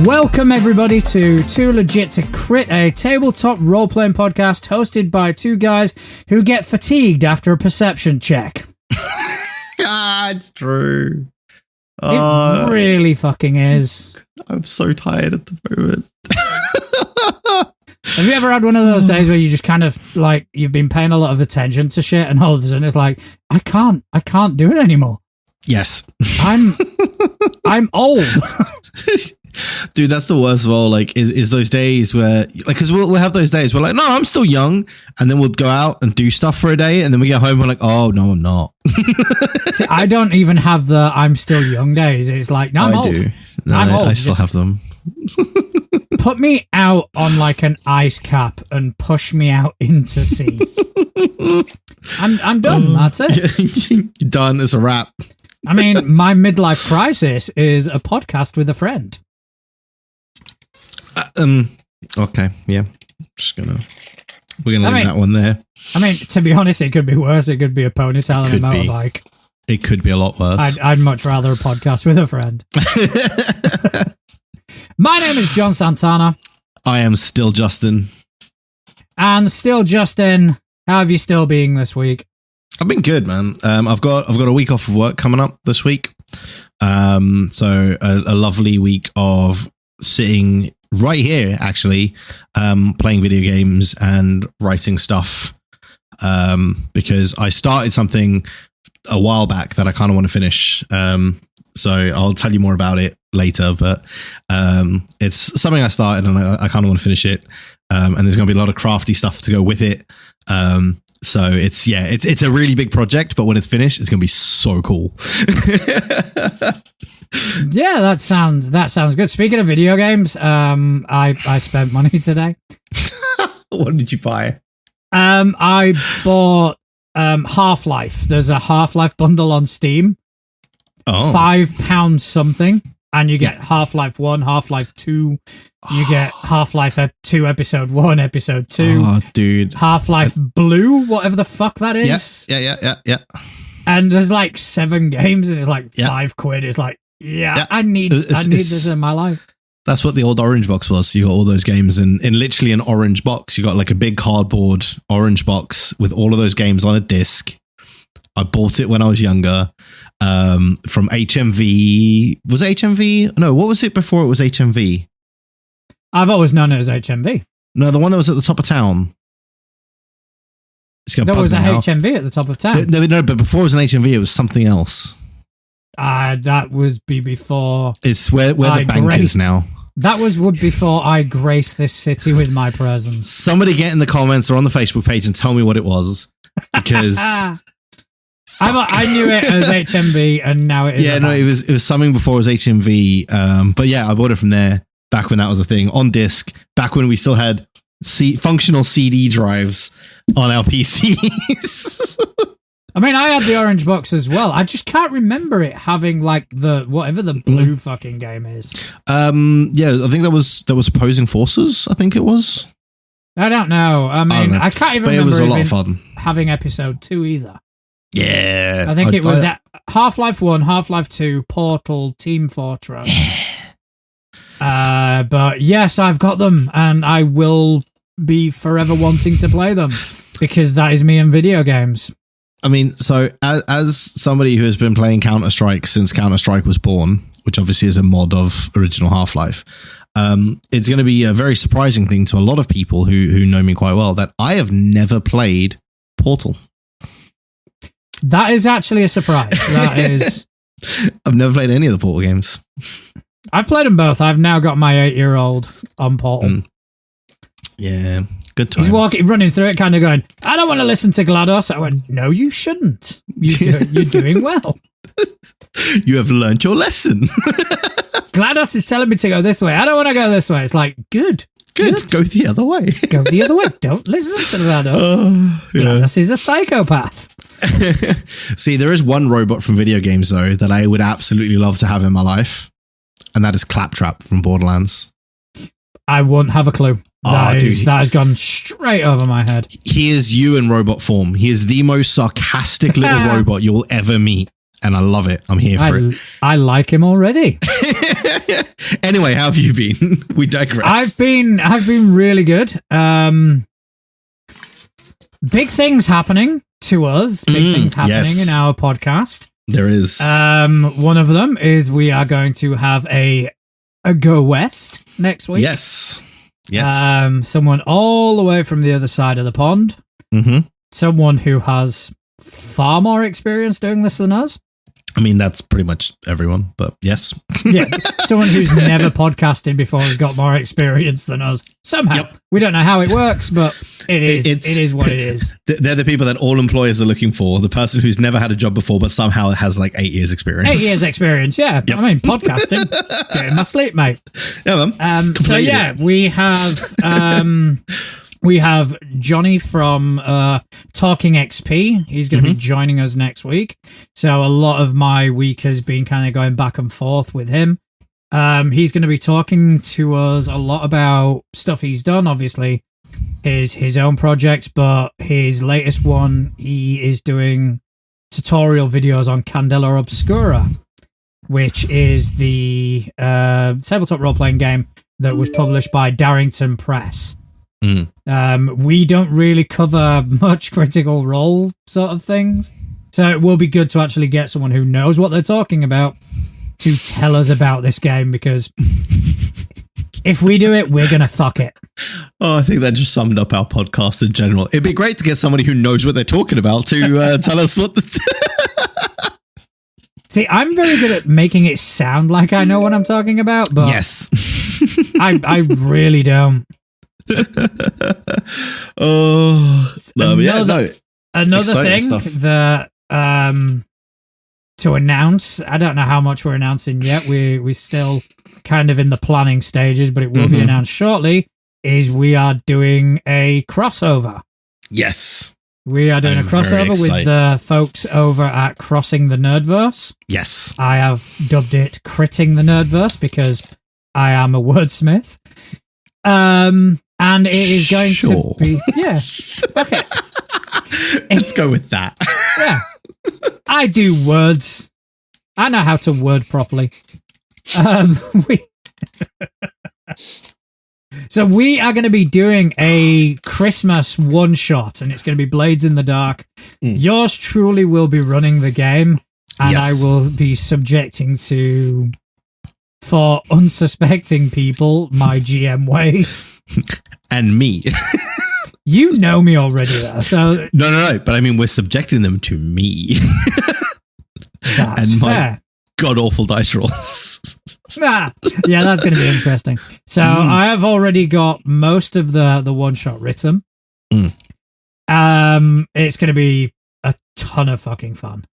Welcome everybody to Too Legit to Crit, a tabletop role-playing podcast hosted by two guys who get fatigued after a perception check. It's true. It really fucking is. I'm so tired at the moment. Have you ever had one of those days where you just kind of like you've been paying a lot of attention to shit and all of a sudden it's like I can't do it anymore. Yes. I'm old. Dude, that's the worst of all. Like, is those days where, like, because we'll have those days where, like, no, I'm still young, and then we'll go out and do stuff for a day, and then we get home, and we're like, oh no, I'm not. See, I don't even have the I'm still young days. It's like, no, I'm old. Do. No, I'm old. I still have them. Put me out on like an ice cap and push me out into sea. I'm done. That's it. You're done. It's a wrap. I mean, my midlife crisis is a podcast with a friend. Okay, yeah. We're gonna leave that one there. I mean, to be honest, it could be worse. It could be a ponytail and a motorbike. It could be a lot worse. I'd much rather a podcast with a friend. My name is John Santana. I am still Justin. And still Justin, how have you still been this week? I've been good, man. I've got a week off of work coming up this week. So a lovely week of sitting right here, actually, playing video games and writing stuff. Because I started something a while back that I kind of want to finish. So I'll tell you more about it later, but it's something I started and I kind of want to finish it. And there's going to be a lot of crafty stuff to go with it. So it's a really big project, but when it's finished, it's going to be so cool. Yeah, that sounds good. Speaking of video games, I spent money today. What did you buy? I bought Half-Life. There's a Half-Life bundle on Steam. Oh. £5 something, and you get Half-Life 1, Half-Life 2. You get Half-Life 2 Episode 1, Episode 2. Oh, dude. Half-Life Blue, whatever the fuck that is. Yeah. And there's like 7 games, and it's like £5. It's like, I need this in my life. That's what the old orange box was. You got all those games in literally an orange box. You got like a big cardboard orange box with all of those games on a disc. I bought it when I was younger. From HMV. Was it HMV? No, what was it before it was HMV? I've always known it as HMV. No, the one that was at the top of town. There was a HMV at the top of town. No, but before it was an HMV, it was something else. That was before. It's where the bank is now. That would before I graced this city with my presence. Somebody get in the comments or on the Facebook page and tell me what it was, because I knew it as HMV, and now it is. Yeah, no, it was something before it was HMV. But yeah, I bought it from there back when that was a thing on disc. Back when we still had functional CD drives on our PCs. I mean, I had the orange box as well. I just can't remember it having like the whatever the blue fucking game is. Yeah, I think that was Opposing Forces. I think it was. I don't know. I mean, I can't even remember. It was a lot of fun having Episode 2 either. Yeah, I think it was Half-Life 1, Half-Life 2, Portal, Team Fortress. But yes, I've got them, and I will be forever wanting to play them because that is me in video games. I mean, so as somebody who has been playing Counter-Strike since Counter-Strike was born, which obviously is a mod of original Half-Life, it's going to be a very surprising thing to a lot of people who know me quite well that I have never played Portal. That is actually a surprise. That is. I've never played any of the Portal games. I've played them both. I've now got my 8-year-old on Portal. Yeah, good times. He's running through it, kind of going, I don't want to listen to GLaDOS. I went, no, you shouldn't. You're doing well. You have learned your lesson. GLaDOS is telling me to go this way. I don't want to go this way. It's like, good. Go the other way. Go the other way. Don't listen to GLaDOS. GLaDOS is a psychopath. See, there is one robot from video games, though, that I would absolutely love to have in my life, and that is Claptrap from Borderlands. I wouldn't have a clue. That has gone straight over my head. He is you in robot form. He is the most sarcastic little robot you will ever meet. and I love it. I'm here for it. I like him already. Anyway, how have you been? We digress. I've been really good. Big things happening to us. Big things happening in our podcast. There is. One of them is we are going to have a Go West next week. Yes. Someone all the way from the other side of the pond. Mm-hmm. Someone who has far more experience doing this than us. I mean, that's pretty much everyone, but yes. Yeah, someone who's never podcasted before has got more experience than us. Somehow. Yep. We don't know how it works, but it is what it is. They're the people that all employers are looking for. The person who's never had a job before, but somehow has like 8 years experience. 8 years experience, yeah. Yep. I mean, podcasting. Get in my sleep, mate. Yeah, man. So, yeah, we have... We have Johnny from Talking XP. He's going to be joining us next week. So a lot of my week has been kind of going back and forth with him. He's going to be talking to us a lot about stuff he's done, obviously, his own projects, but his latest one, he is doing tutorial videos on Candela Obscura, which is the tabletop role-playing game that was published by Darrington Press. We don't really cover much Critical Role sort of things, so it will be good to actually get someone who knows what they're talking about to tell us about this game, because if we do it, we're gonna fuck it. Oh, I think that just summed up our podcast in general. It'd be great to get somebody who knows what they're talking about to tell us what the... See, I'm very good at making it sound like I know what I'm talking about, but yes. I really don't. Another thing stuff. that to announce, I don't know how much we're announcing yet, we're still kind of in the planning stages, but it will be announced shortly, is we are doing a crossover. Yes, we are doing a crossover with the folks over at Crossing the Nerdverse. Yes, I have dubbed it Critting the Nerdverse because I am a wordsmith. And it is going to be... Yeah. Okay. Let's go with that. Yeah. I do words. I know how to word properly. So we are going to be doing a Christmas one-shot, and it's going to be Blades in the Dark. Yours truly will be running the game, and I will be subjecting to... for unsuspecting people, my GM ways. And me. You know me already, though. So No. But I mean, we're subjecting them to me. That's and my fair. god-awful dice rolls. Yeah, that's going to be interesting. So I have already got most of the one-shot written. It's going to be a ton of fucking fun.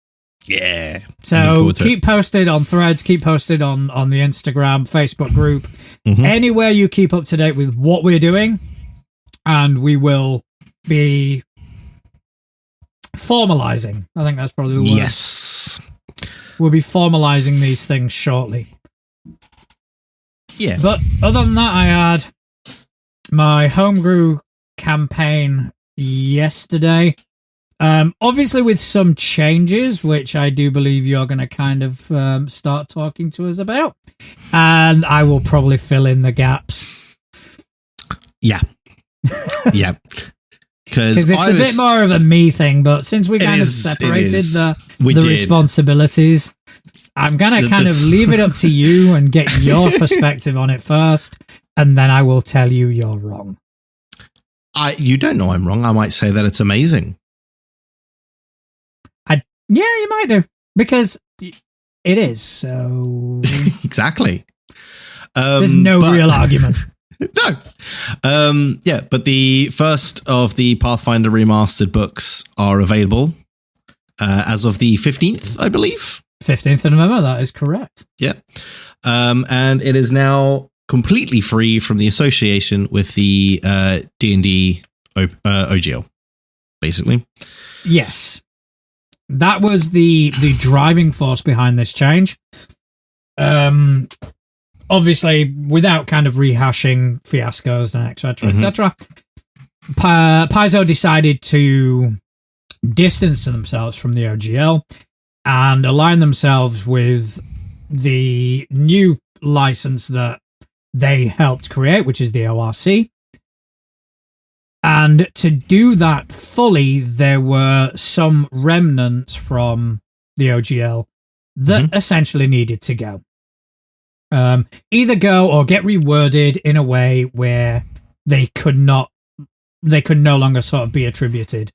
Yeah. So keep posted on Threads, keep posted on the Instagram, Facebook group, anywhere you keep up to date with what we're doing, and we will be formalizing. I think that's probably the word. Yes. We'll be formalizing these things shortly. Yeah. But other than that, I had my homebrew campaign yesterday. Obviously with some changes, which I do believe you're going to kind of start talking to us about. And I will probably fill in the gaps. Yeah. Yeah. Because it's a bit more of a me thing, but since we kind of separated the responsibilities, I'm going to kind of leave it up to you and get your perspective on it first, and then I will tell you you're wrong. You don't know I'm wrong. I might say that it's amazing. Yeah, you might do, because it is, so... Exactly. There's no real argument. No. Yeah, but the first of the Pathfinder Remastered books are available as of the 15th, I believe. 15th of November, that is correct. Yeah. And it is now completely free from the association with the D&D OGL, basically. Yes. That was the driving force behind this change. Obviously, without kind of rehashing fiascos and etc., etc., Paizo decided to distance themselves from the OGL and align themselves with the new license that they helped create, which is the ORC. And to do that fully, there were some remnants from the OGL that essentially needed to go. Either go or get reworded in a way where they could no longer sort of be attributed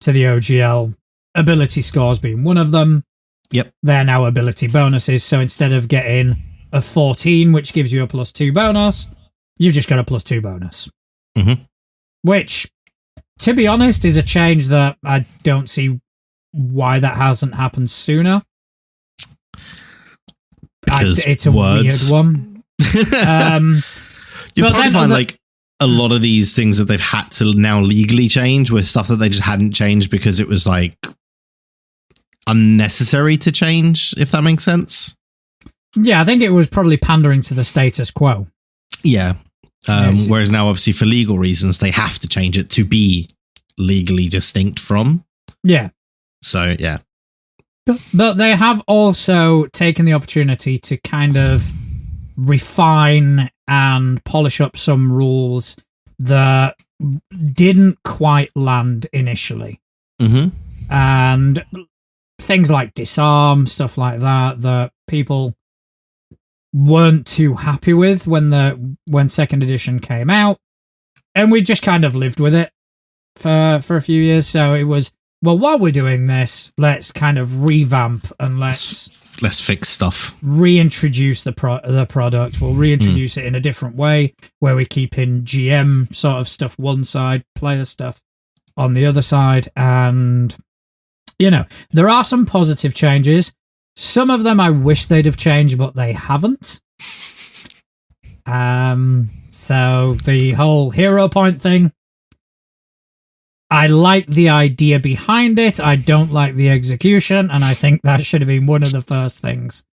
to the OGL, ability scores being one of them. Yep. They're now ability bonuses. So instead of getting a 14, which gives you a +2 bonus, you've just got a +2 bonus. Which, to be honest, is a change that I don't see why that hasn't happened sooner. Because it's a weird one. You'll probably find like a lot of these things that they've had to now legally change with stuff that they just hadn't changed because it was like unnecessary to change, if that makes sense. Yeah, I think it was probably pandering to the status quo. Yeah. Whereas now, obviously, for legal reasons, they have to change it to be legally distinct from. Yeah. So, yeah. But they have also taken the opportunity to kind of refine and polish up some rules that didn't quite land initially. And things like disarm, stuff like that people weren't too happy with when second edition came out, and we just kind of lived with it for a few years. So it was, well, while we're doing this, let's kind of revamp and let's fix stuff, reintroduce the product. We'll reintroduce it in a different way, where we keep in GM sort of stuff one side, player stuff on the other side. And there are some positive changes. Some of them I wish they'd have changed, but they haven't. So the whole hero point thing, I like the idea behind it. I don't like the execution, and I think that should have been one of the first things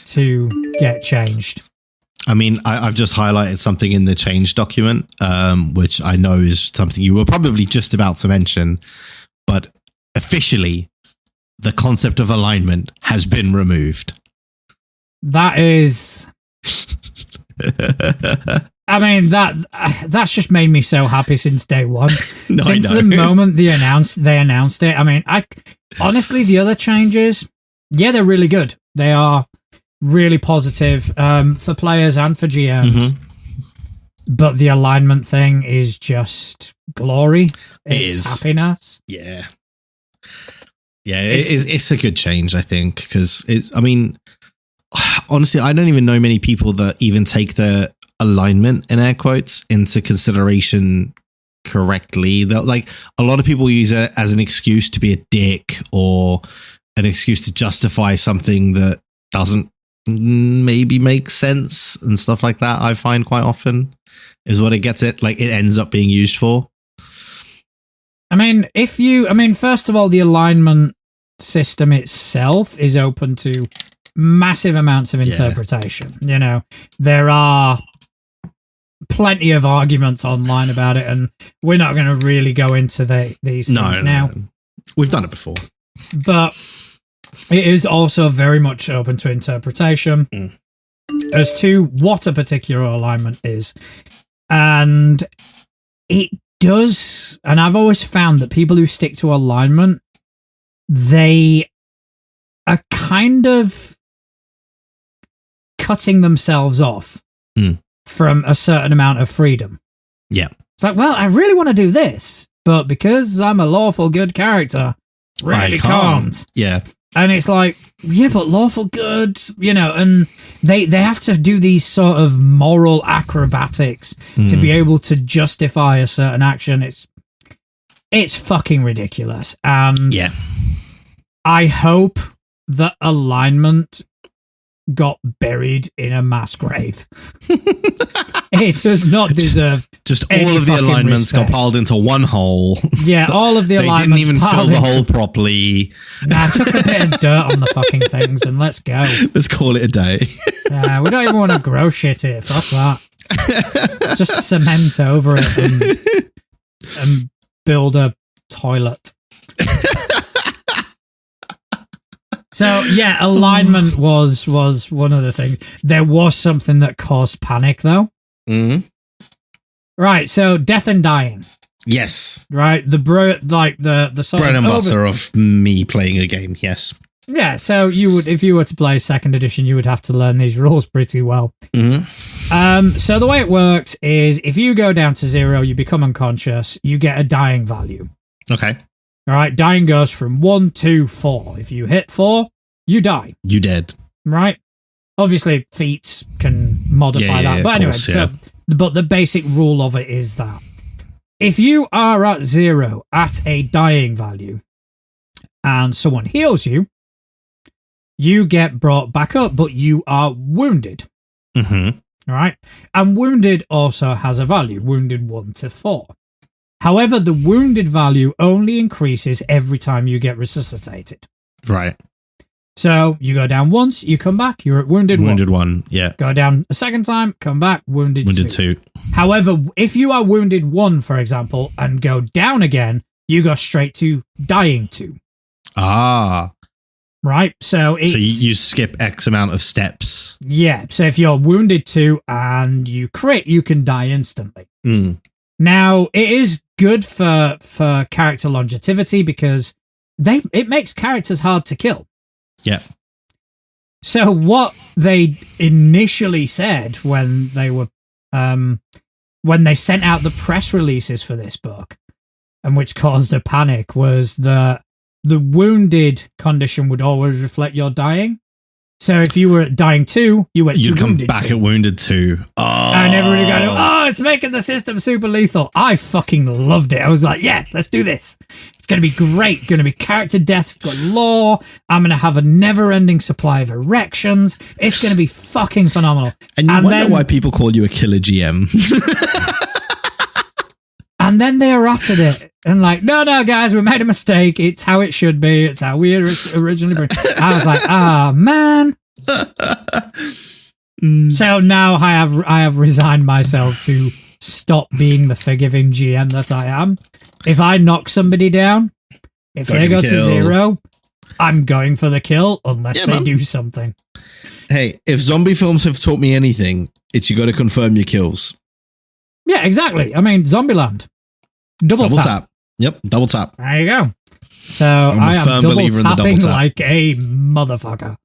to get changed. I mean, I've just highlighted something in the change document, which I know is something you were probably just about to mention, but officially, the concept of alignment has been removed. That is... I mean, that's just made me so happy since day one. No, since the moment they announced it. I mean, honestly, the other changes, yeah, they're really good. They are really positive for players and for GMs. But the alignment thing is just glory. It's happiness. Yeah. Yeah, it's a good change, I think, because honestly, I don't even know many people that even take the alignment, in air quotes, into consideration correctly. Like, a lot of people use it as an excuse to be a dick or an excuse to justify something that doesn't maybe make sense and stuff like that. I find quite often is what it ends up being used for. I mean, first of all, the alignment system itself is open to massive amounts of interpretation. There are plenty of arguments online about it, and we're not going to really go into these things now. No. We've done it before. But it is also very much open to interpretation as to what a particular alignment is. And it does, and I've always found that people who stick to alignment, they are kind of cutting themselves off from a certain amount of freedom. Yeah. It's like, well, I really want to do this, but because I'm a lawful good character, really can't. Yeah. And it's like, yeah, but lawful good, and they have to do these sort of moral acrobatics to be able to justify a certain action. It's fucking ridiculous. And yeah, I hope that alignment got buried in a mass grave. It does not deserve just all of the alignments respect. Got piled into one hole. Yeah, all of the alignments. They didn't even fill the hole properly. Nah, took a bit of dirt on the fucking things and let's go. Let's call it a day. We don't even want to grow shit here. Fuck that. Just cement over it and build a toilet. So yeah, alignment was one of the things. There was something that caused panic though. Mm-hmm. Right, so death and dying. Yes. Right, the sort bread of and butter of me playing a game. Yes. Yeah, so you would, if you were to play second edition, you would have to learn these rules pretty well. Mm-hmm. So the way it works is if you go down to 0, you become unconscious, you get a dying value. Okay. All right, dying goes from 1 to 4. If you hit 4, you die. You dead. Right? Obviously, feats can modify that. But anyway, but the basic rule of it is that if you are at 0 at a dying value and someone heals you, you get brought back up, but you are wounded. Mm-hmm. All right? And wounded also has a value, wounded 1 to 4. However, the wounded value only increases every time you get resuscitated. Right. So you go down once, you come back, you're at wounded 1. Wounded 1, yeah. Go down a second time, come back, wounded 2. However, if you are wounded 1, for example, and go down again, you go straight to dying 2. Ah. Right? So you skip X amount of steps. Yeah. So if you're wounded 2 and you crit, you can die instantly. Mm. Now, it is good for character longevity because it makes characters hard to kill. Yeah. So what they initially said when they were when they sent out the press releases for this book, and which caused a panic, was that the wounded condition would always reflect your dying. So if you were at dying 2, you'd come back 2. At wounded 2. Oh. And everybody going, oh, it's making the system super lethal. I fucking loved it. I was like, yeah, let's do this. It's going to be great. Going to be character deaths galore. I'm going to have a never-ending supply of erections. It's going to be fucking phenomenal. And you wonder why people call you a killer GM. And then they errated it. And like, no, guys, we made a mistake. It's how it should be. It's how we originally... I was like, man. So now I have resigned myself to stop being the forgiving GM that I am. If I knock somebody down, if they go to 0, I'm going for the kill unless they do something. Hey, if zombie films have taught me anything, it's you got to confirm your kills. Yeah, exactly. I mean, Zombieland. Double tap. Yep, double tap. There you go. So I am double tapping like a motherfucker.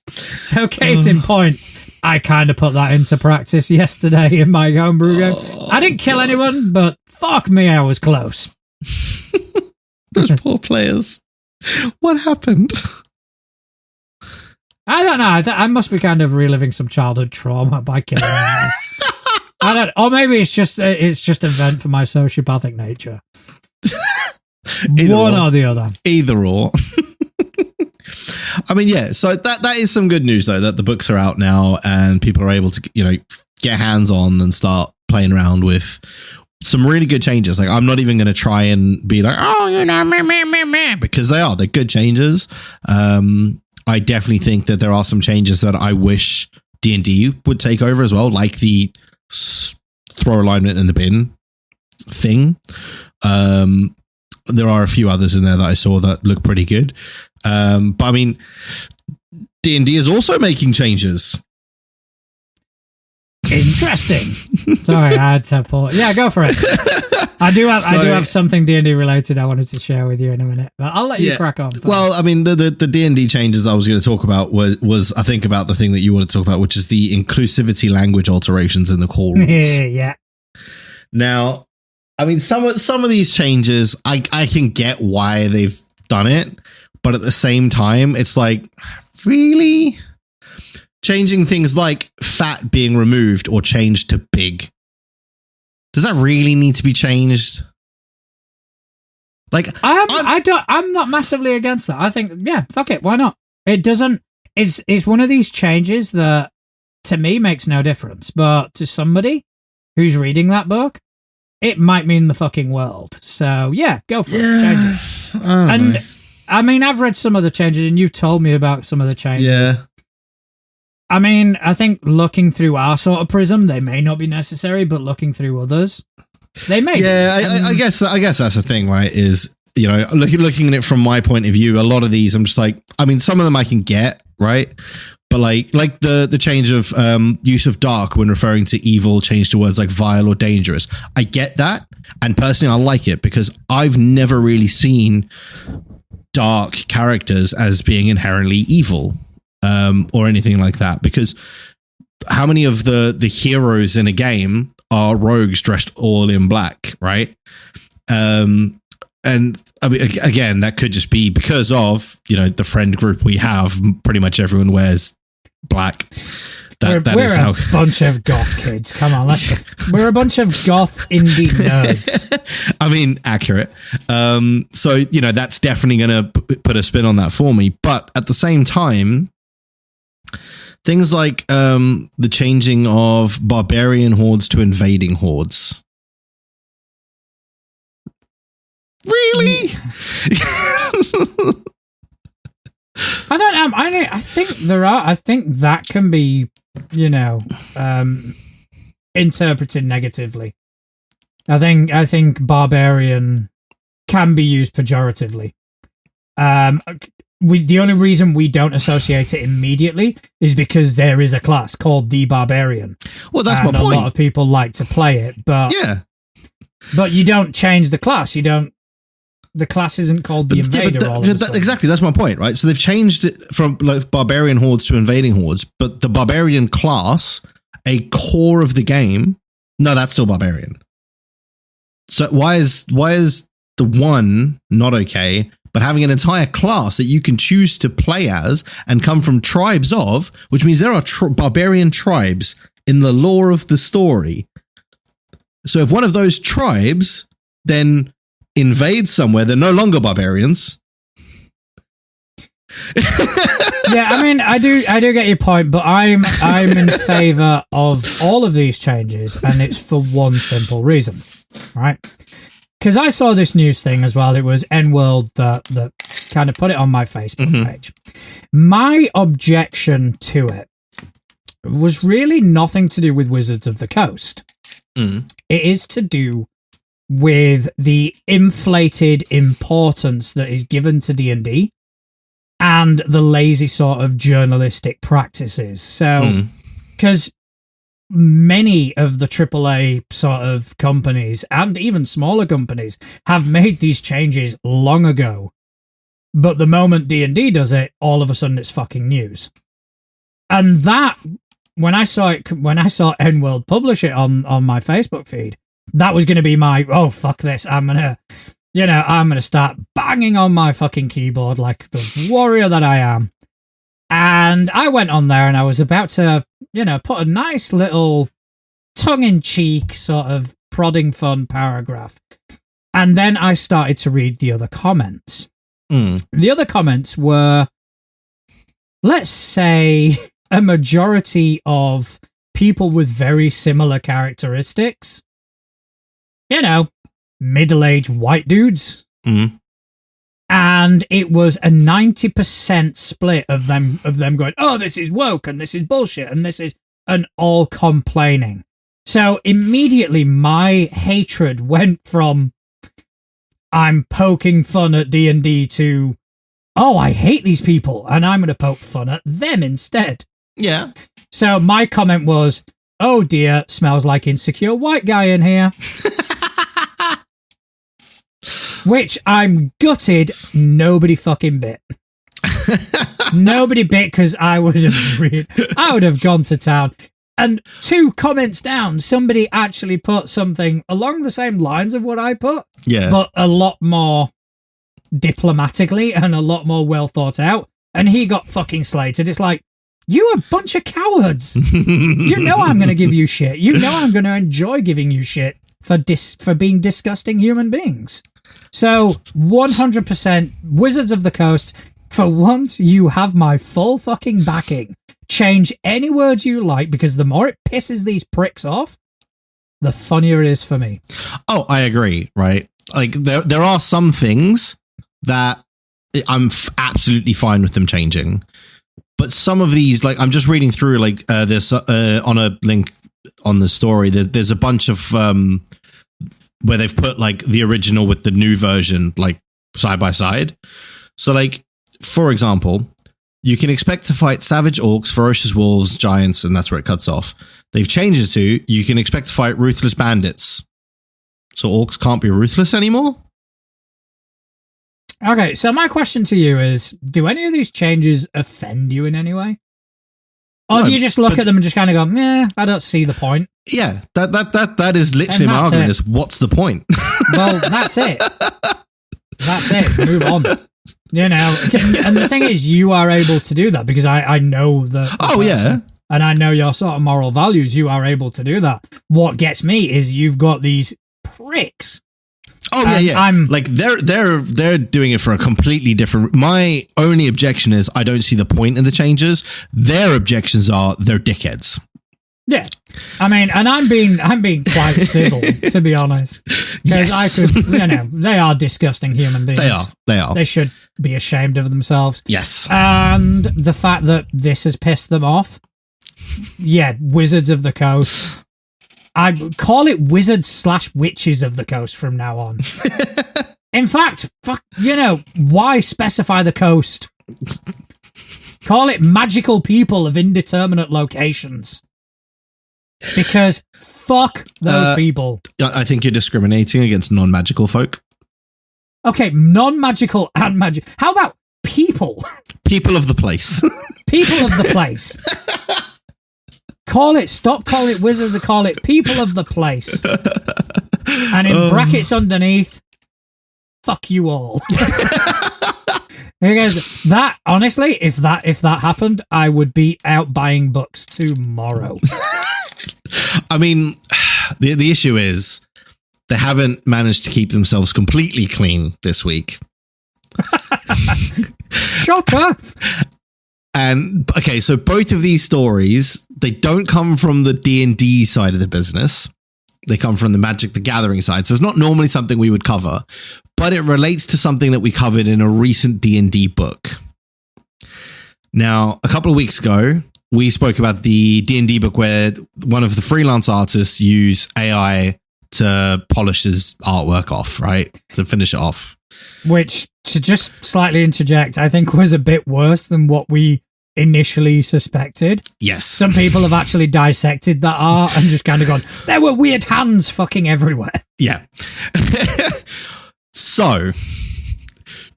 So case in point, I kind of put that into practice yesterday in my homebrew game. I didn't kill anyone, but fuck me, I was close. Those poor players. What happened? I don't know. I must be kind of reliving some childhood trauma by killing them. Or maybe it's just a vent for my sociopathic nature. One or the other. Either or. I mean, yeah. So that is some good news though, that the books are out now and people are able to, get hands on and start playing around with some really good changes. Like, I'm not even going to try and be like, meh, because they're good changes. I definitely think that there are some changes that I wish D&D would take over as well, like the throw alignment in the bin thing. There are a few others in there that I saw that look pretty good. But I mean, D&D is also making changes. Interesting. Sorry, I had to pull. Yeah, go for it. I do have something D&D related I wanted to share with you in a minute, but I'll let you crack on. First. Well, I mean, the D&D changes I was going to talk about was I think about the thing that you want to talk about, which is the inclusivity language alterations in the core rules. Yeah. Now, I mean, some of these changes, I can get why they've done it, but at the same time, it's like, really? Changing things like fat being removed or changed to big. Does that really need to be changed? Like, I'm not massively against that. I think, yeah, fuck it, why not? It doesn't. It's one of these changes that to me makes no difference, but to somebody who's reading that book, it might mean the fucking world. So yeah, go for it. Change it. And I mean, I've read some of the changes, and you've told me about some of the changes. Yeah. I mean, I think looking through our sort of prism, they may not be necessary, but looking through others, they may. Yeah, I guess that's the thing, right? Is you know, looking at it from my point of view, a lot of these, I'm just like, I mean, some of them I can get, right? But like the change of use of dark when referring to evil, change to words like vile or dangerous. I get that. And personally, I like it because I've never really seen dark characters as being inherently evil or anything like that. Because how many of the heroes in a game are rogues dressed all in black, right? And I mean, again, that could just be because of, you know, the friend group we have. Pretty much everyone wears black. We're a bunch of goth kids. Come on, we're a bunch of goth indie nerds. I mean, accurate. So, you know, that's definitely going to put a spin on that for me. But at the same time, things like the changing of barbarian hordes to invading hordes. Really? I don't know. I think there are. I think that can be, you know, interpreted negatively. I think barbarian can be used pejoratively. The only reason we don't associate it immediately is because there is a class called the barbarian. Well, that's my point. A lot of people like to play it, but but you don't change the class. You don't. The class isn't called the invader. Exactly, that's my point, right? So they've changed it from like barbarian hordes to invading hordes, but the barbarian class, a core of the game, no, that's still barbarian. So why is the one not okay, but having an entire class that you can choose to play as and come from tribes of, which means there are barbarian tribes in the lore of the story. So if one of those tribes then invade somewhere, they're no longer barbarians. Yeah, I mean, I do get your point, but I'm in favor of all of these changes, and it's for one simple reason, right? Because I saw this news thing as well. It was N-World that kind of put it on my Facebook page. My objection to it was really nothing to do with Wizards of the Coast. It is to do with the inflated importance that is given to D&D and the lazy sort of journalistic practices. So, because many of the AAA sort of companies and even smaller companies have made these changes long ago, but the moment D&D does it, all of a sudden it's fucking news. And that, when I saw N-World publish it on my Facebook feed, that was going to be my, oh, fuck this. I'm going to start banging on my fucking keyboard like the warrior that I am. And I went on there and I was about to, you know, put a nice little tongue-in-cheek sort of prodding fun paragraph. And then I started to read the other comments. The other comments were, let's say, a majority of people with very similar characteristics. You know, middle-aged white dudes. And it was a 90% split of them going, oh, this is woke and this is bullshit and this is an all complaining. So immediately my hatred went from I'm poking fun at D&D to, oh, I hate these people and I'm going to poke fun at them instead. Yeah. So my comment was, oh dear, smells like insecure white guy in here. Which I'm gutted nobody fucking bit. Nobody bit, because I would have gone to town. And 2 comments down, somebody actually put something along the same lines of what I put, but a lot more diplomatically and a lot more well thought out. And he got fucking slated. It's like, you a bunch of cowards. You know I'm going to give you shit. You know I'm going to enjoy giving you shit for being disgusting human beings. So 100% Wizards of the Coast, for once you have my full fucking backing. Change any words you like, because the more it pisses these pricks off, the funnier it is for me. Oh, I agree, right? Like there are some things that I'm absolutely fine with them changing. But some of these, like I'm just reading through, like there's on a link on the story, there's a bunch of where they've put like the original with the new version, like side by side. So, like, for example, you can expect to fight savage orcs, ferocious wolves, giants, and that's where it cuts off. They've changed it to, you can expect to fight ruthless bandits. So orcs can't be ruthless anymore? Okay, so my question to you is, do any of these changes offend you in any way? Or do you just look at them and just kind of go, "Meh, I don't see the point"? Yeah, that is literally my argument. Is what's the point? Well, that's it. That's it. Move on. You know, and the thing is, you are able to do that because I know that. Oh yeah, and I know your sort of moral values. You are able to do that. What gets me is you've got these pricks. Oh yeah. Like they're doing it for a completely different. My only objection is I don't see the point in the changes. Their objections are they're dickheads. Yeah, I mean, and I'm being quite civil, to be honest, because yes. I could, you know, they are disgusting human beings. They are. They should be ashamed of themselves. Yes, and the fact that this has pissed them off. Yeah, Wizards of the Coast. I call it Wizards/Witches of the Coast from now on. In fact, you know, why specify the coast? Call it magical people of indeterminate locations. Because fuck those people. I think you're discriminating against non-magical folk. Okay, non-magical and magic. How about people? People of the place. People of the place. Stop calling it wizards, call it people of the place. And in brackets underneath, fuck you all. Because that, honestly, if that happened, I would be out buying books tomorrow. I mean, the issue is they haven't managed to keep themselves completely clean this week. Shocker. And okay, so both of these stories, they don't come from the D&D side of the business. They come from the Magic the Gathering side. So it's not normally something we would cover, but it relates to something that we covered in a recent D&D book. Now, a couple of weeks ago, we spoke about the D&D book where one of the freelance artists used AI to polish his artwork off, right? To finish it off. Which, to just slightly interject, I think was a bit worse than what we initially suspected. Yes. Some people have actually dissected that art and just kind of gone, there were weird hands fucking everywhere. Yeah. So,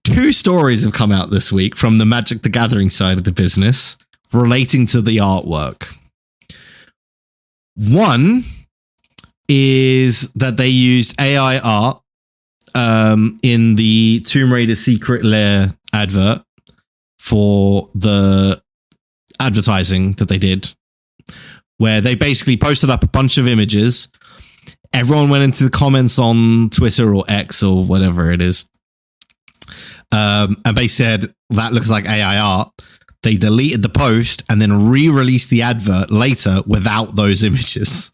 2 stories have come out this week from the Magic the Gathering side of the business relating to the artwork. One is that they used AI art in the Tomb Raider Secret Lair advert for the advertising that they did, where they basically posted up a bunch of images. Everyone went into the comments on Twitter or X or whatever it is, and they said, that looks like AI art. They deleted the post and then re-released the advert later without those images.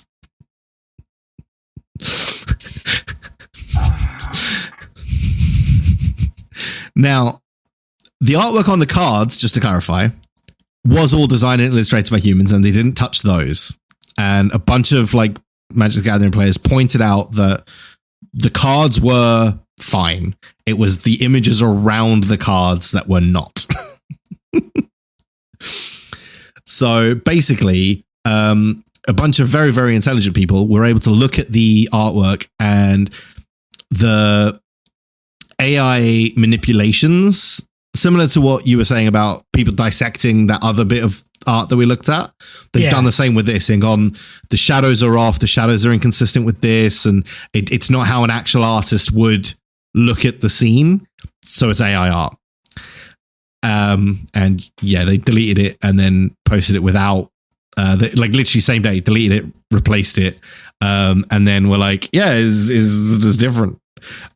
Now, the artwork on the cards, just to clarify, was all designed and illustrated by humans, and they didn't touch those. And a bunch of like Magic the Gathering players pointed out that the cards were fine. It was the images around the cards that were not. So basically, a bunch of very, very intelligent people were able to look at the artwork, and the AI manipulations, similar to what you were saying about people dissecting that other bit of art that we looked at. They've done the same with this and gone, the shadows are off, the shadows are inconsistent with this, and it's not how an actual artist would look at the scene. So it's AI art. And yeah, they deleted it and then posted it without, like literally same day, deleted it, replaced it. And then we're like, yeah, it's different.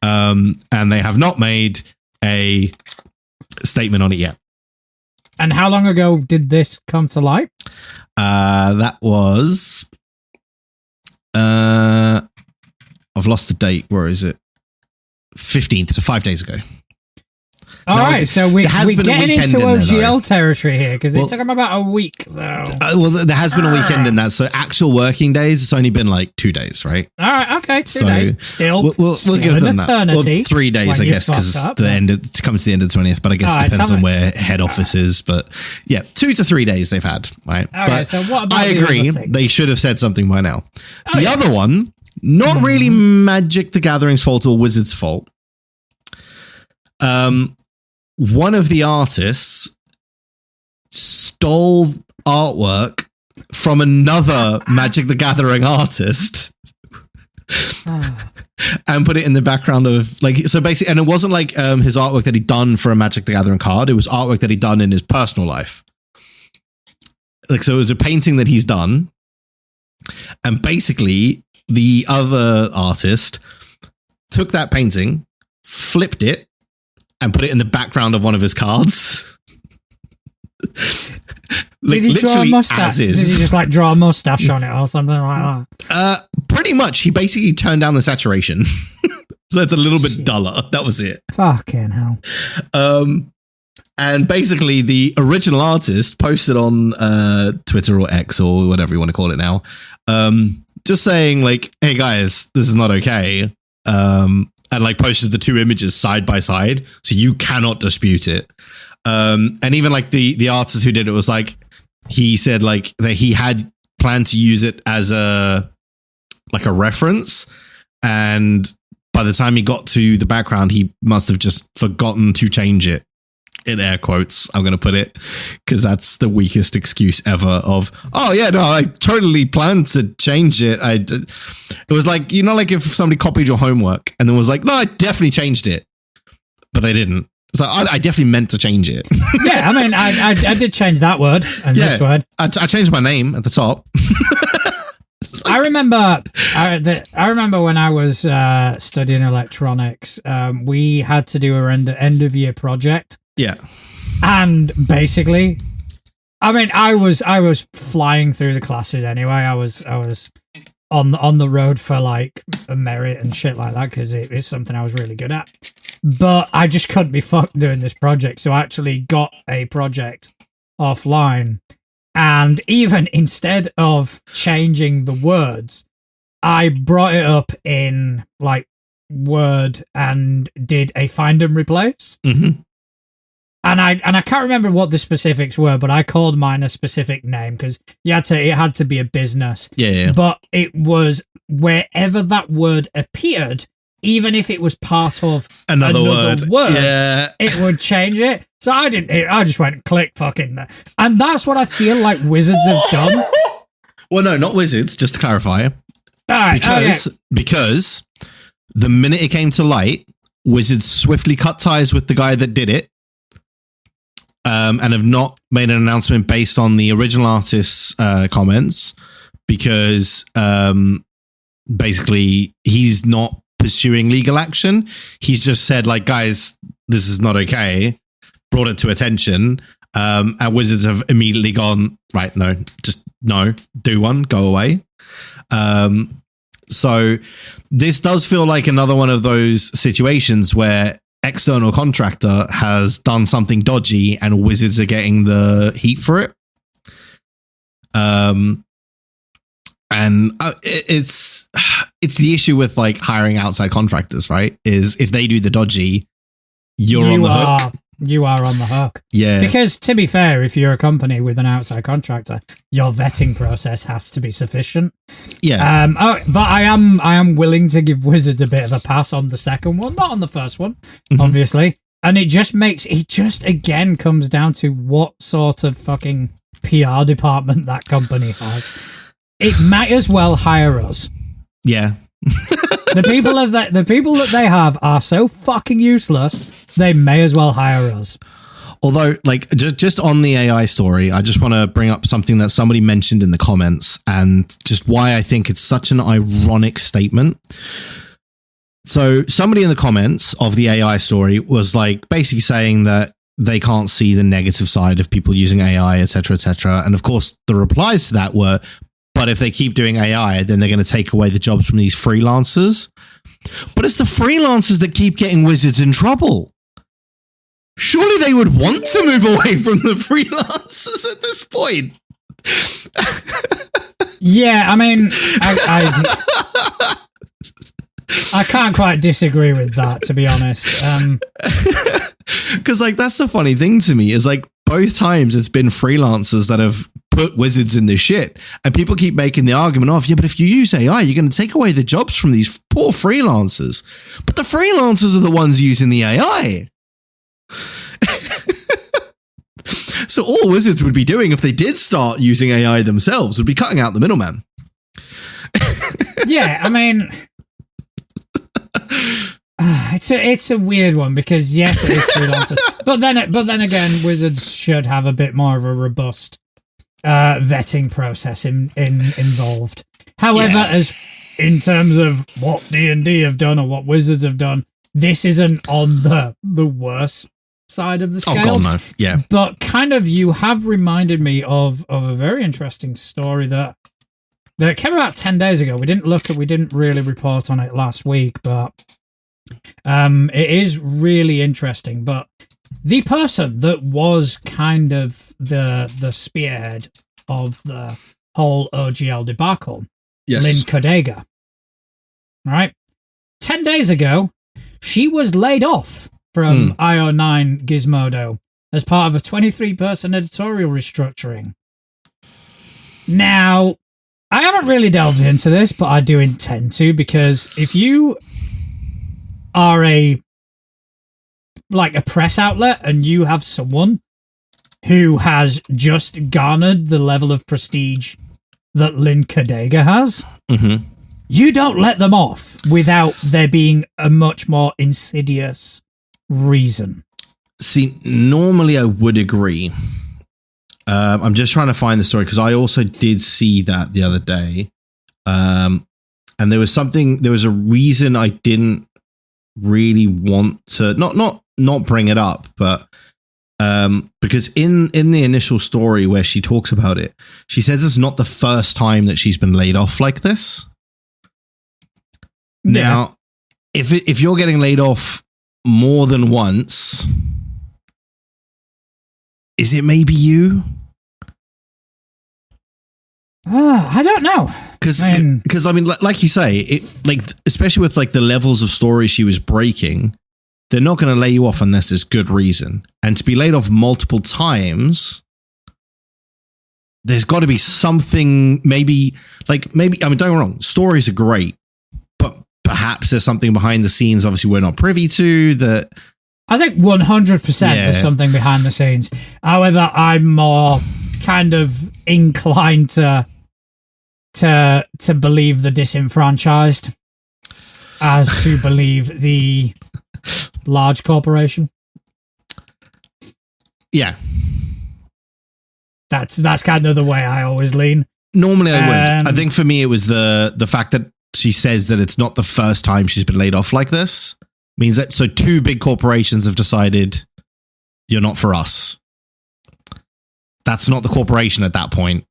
And they have not made a statement on it yet. And how long ago did this come to light? That was, I've lost the date. Where is it? 15th, so 5 days ago. All right, so we're getting into OGL there, territory here because it took them about a week. So. Well, there has been a weekend in that. So actual working days, it's only been like 2 days, right? All right, okay, 2 days. Still, we'll give them eternity. Well, 3 days, I guess, because it's coming to the end of the 20th. But I guess it depends on where head office is. But yeah, 2 to 3 days they've had, right? But so what about I agree. They should have said something by now. The other one, not really Magic the Gathering's fault or Wizards' fault. One of the artists stole artwork from another Magic the Gathering artist and put it in the background of so basically, and it wasn't like his artwork that he'd done for a Magic the Gathering card. It was artwork that he'd done in his personal life. So it was a painting that he's done, and basically the other artist took that painting, flipped it, and put it in the background of one of his cards. Did he draw a mustache? Did he just draw a mustache on it or something like that? Pretty much. He basically turned down the saturation. So it's a little bit duller. That was it. Fucking hell. And basically the original artist posted on Twitter or X or whatever you want to call it now, just saying hey guys, this is not okay. And posted the 2 images side by side, so you cannot dispute it. And even the artist who did it was he said that he had planned to use it as a reference, and by the time he got to the background, he must have just forgotten to change it. In air quotes, I'm going to put it, because that's the weakest excuse ever of, oh yeah, no, I totally planned to change it. It was if somebody copied your homework and then was no, I definitely changed it, but they didn't. So I definitely meant to change it. Yeah, I mean, I did change that word and this word. I changed my name at the top. I remember when I was studying electronics, we had to do an end of year project. Yeah. And basically, I mean, I was flying through the classes anyway. I was on the road for a merit and shit like that, because it is something I was really good at. But I just couldn't be fucked doing this project, so I actually got a project offline. And even instead of changing the words, I brought it up in Word and did a find and replace. Mm-hmm. And I can't remember what the specifics were, but I called mine a specific name because it had to be a business. Yeah. But it was wherever that word appeared, even if it was part of another word, yeah, it would change it. So I didn't. I just went click fucking there, and that's what I feel like Wizards have done. Well, no, not Wizards. Just to clarify, all right, because the minute it came to light, Wizards swiftly cut ties with the guy that did it. And have not made an announcement based on the original artist's comments, because basically he's not pursuing legal action. He's just said guys, this is not okay. Brought it to attention. And Wizards have immediately gone, right, no, just no, do one, go away. So this does feel like another one of those situations where external contractor has done something dodgy and Wizards are getting the heat for it. And it's the issue with hiring outside contractors, right? Is if they do the dodgy, you're on the hook. You are on the hook. Yeah. Because to be fair, if you're a company with an outside contractor, your vetting process has to be sufficient. Yeah. But I am willing to give Wizards a bit of a pass on the second one, not on the first one, obviously. And it just again comes down to what sort of fucking PR department that company has. It might as well hire us. Yeah. The people that they have are so fucking useless, they may as well hire us. Although, just on the AI story, I just want to bring up something that somebody mentioned in the comments and just why I think it's such an ironic statement. So somebody in the comments of the AI story was basically saying that they can't see the negative side of people using AI, etc., etc. And of course, the replies to that were, but if they keep doing AI, then they're going to take away the jobs from these freelancers. But it's the freelancers that keep getting Wizards in trouble. Surely they would want to move away from the freelancers at this point. Yeah, I mean, I can't quite disagree with that, to be honest. Because like that's the funny thing to me is like both times it's been freelancers that have put wizards in the shit, and people keep making the argument of, yeah, but if you use AI, you're going to take away the jobs from these poor freelancers. But the freelancers are the ones using the AI. So all wizards would be doing if they did start using AI themselves would be cutting out the middleman. Yeah, I mean, it's a weird one because yes, it is freelancers, but then again, wizards should have a bit more of a robust vetting process involved. However, as in terms of what D&D have done or what wizards have done, this isn't on the worst side of the scale. Oh God, no. Yeah. But kind of, you have reminded me of a very interesting story that came about 10 days ago. We didn't really report on it last week, but it is really interesting. But the person that was kind of the spearhead of the whole OGL debacle, Yes. Lynn Kodega, right? 10 days ago, she was laid off from IO9 Gizmodo as part of a 23-person editorial restructuring. Now, I haven't really delved into this, but I do intend to, because if you are a press outlet and you have someone who has just garnered the level of prestige that Lynn Kodega has, you don't let them off without there being a much more insidious reason. See, normally I would agree. I'm just trying to find the story because I also did see that the other day. And there was a reason I didn't really want to not bring it up, but because in the initial story where she talks about it, she says it's not the first time that she's been laid off like this. Yeah. Now, if you're getting laid off more than once, is it maybe you? I don't know. Because I mean, like you say, it like especially with like the levels of story she was breaking, they're not going to lay you off unless there's good reason. And to be laid off multiple times, there's got to be something. Maybe I mean, don't get me wrong, stories are great, but perhaps there's something behind the scenes. Obviously, we're not privy to that. I think 100% there's something behind the scenes. However, I'm more kind of inclined to believe the disenfranchised as to believe the large corporation. Yeah. That's kind of the way I always lean. Normally I would. I think for me it was the fact that she says that it's not the first time she's been laid off like this. Means that so two big corporations have decided you're not for us. That's not the corporation at that point.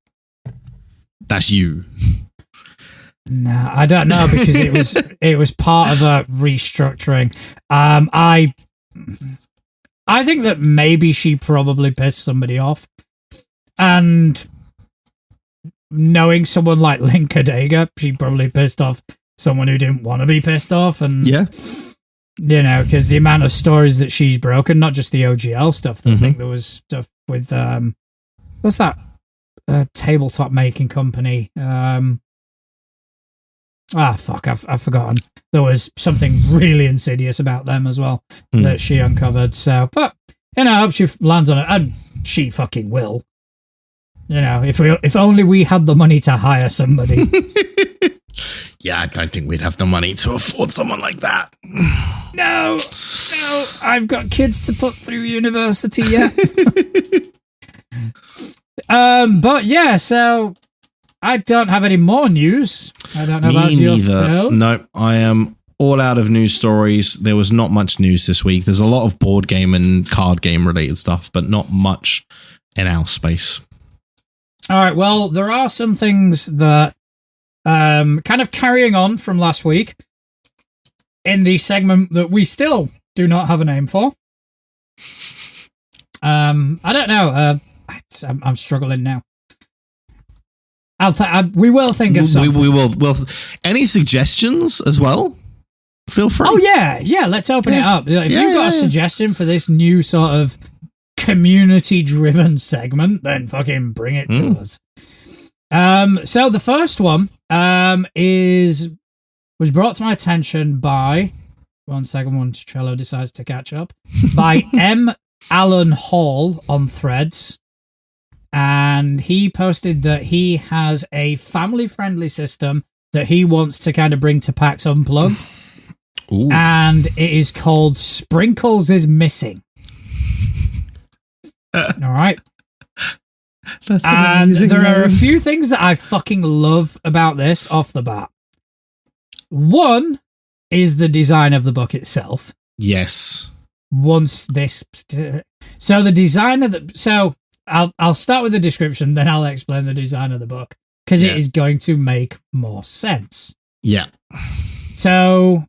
That's you. No, I don't know, because it was part of a restructuring. I think that maybe she probably pissed somebody off, and knowing someone like Lynn Kodega, she probably pissed off someone who didn't want to be pissed off, and you know, because the amount of stories that she's broken, not just the OGL stuff. I think there was stuff with what's that tabletop making company? Fuck, I've forgotten. There was something really insidious about them as well that she uncovered. So, but you know, I hope she lands on it, and she fucking will. You know, if only we had the money to hire somebody. Yeah, I don't think we'd have the money to afford someone like that. No, I've got kids to put through university yet. But yeah, so I don't have any more news. I don't know about yourself. No, I am all out of news stories. There was not much news this week. There's a lot of board game and card game related stuff, but not much in our space. All right, well, there are some things that kind of carrying on from last week in the segment that we still do not have a name for. I don't know. I'm struggling now. We will think of something. We will. Well, any suggestions as well? Feel free. Oh yeah. Let's open it up. If you've got a suggestion for this new sort of community-driven segment, then fucking bring it to us. So the first one was brought to my attention by 1 second once Trello decides to catch up by M. Alan Hall on Threads. And he posted that he has a family-friendly system that he wants to kind of bring to PAX Unplugged. Ooh. And it is called Sprinkles is Missing. All right. That's and amazing, there man. are a few things that I fucking love about this off the bat. One is the design of the book itself. Yes. So the design of the... So I'll start with the description, then I'll explain the design of the book, because it is going to make more sense. Yeah. So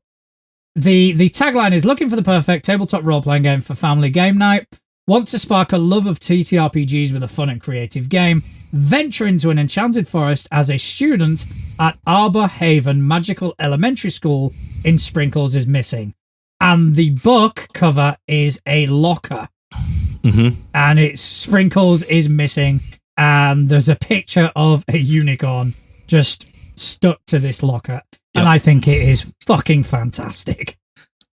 the tagline is looking for the perfect tabletop role-playing game for family game night. Want to spark a love of TTRPGs with a fun and creative game? Venture into an enchanted forest as a student at Arbor Haven Magical Elementary School in Sprinkles is Missing. And the book cover is a locker. Mm-hmm. And it's Sprinkles is Missing, and there's a picture of a unicorn just stuck to this locker. Yep. And I think it is fucking fantastic.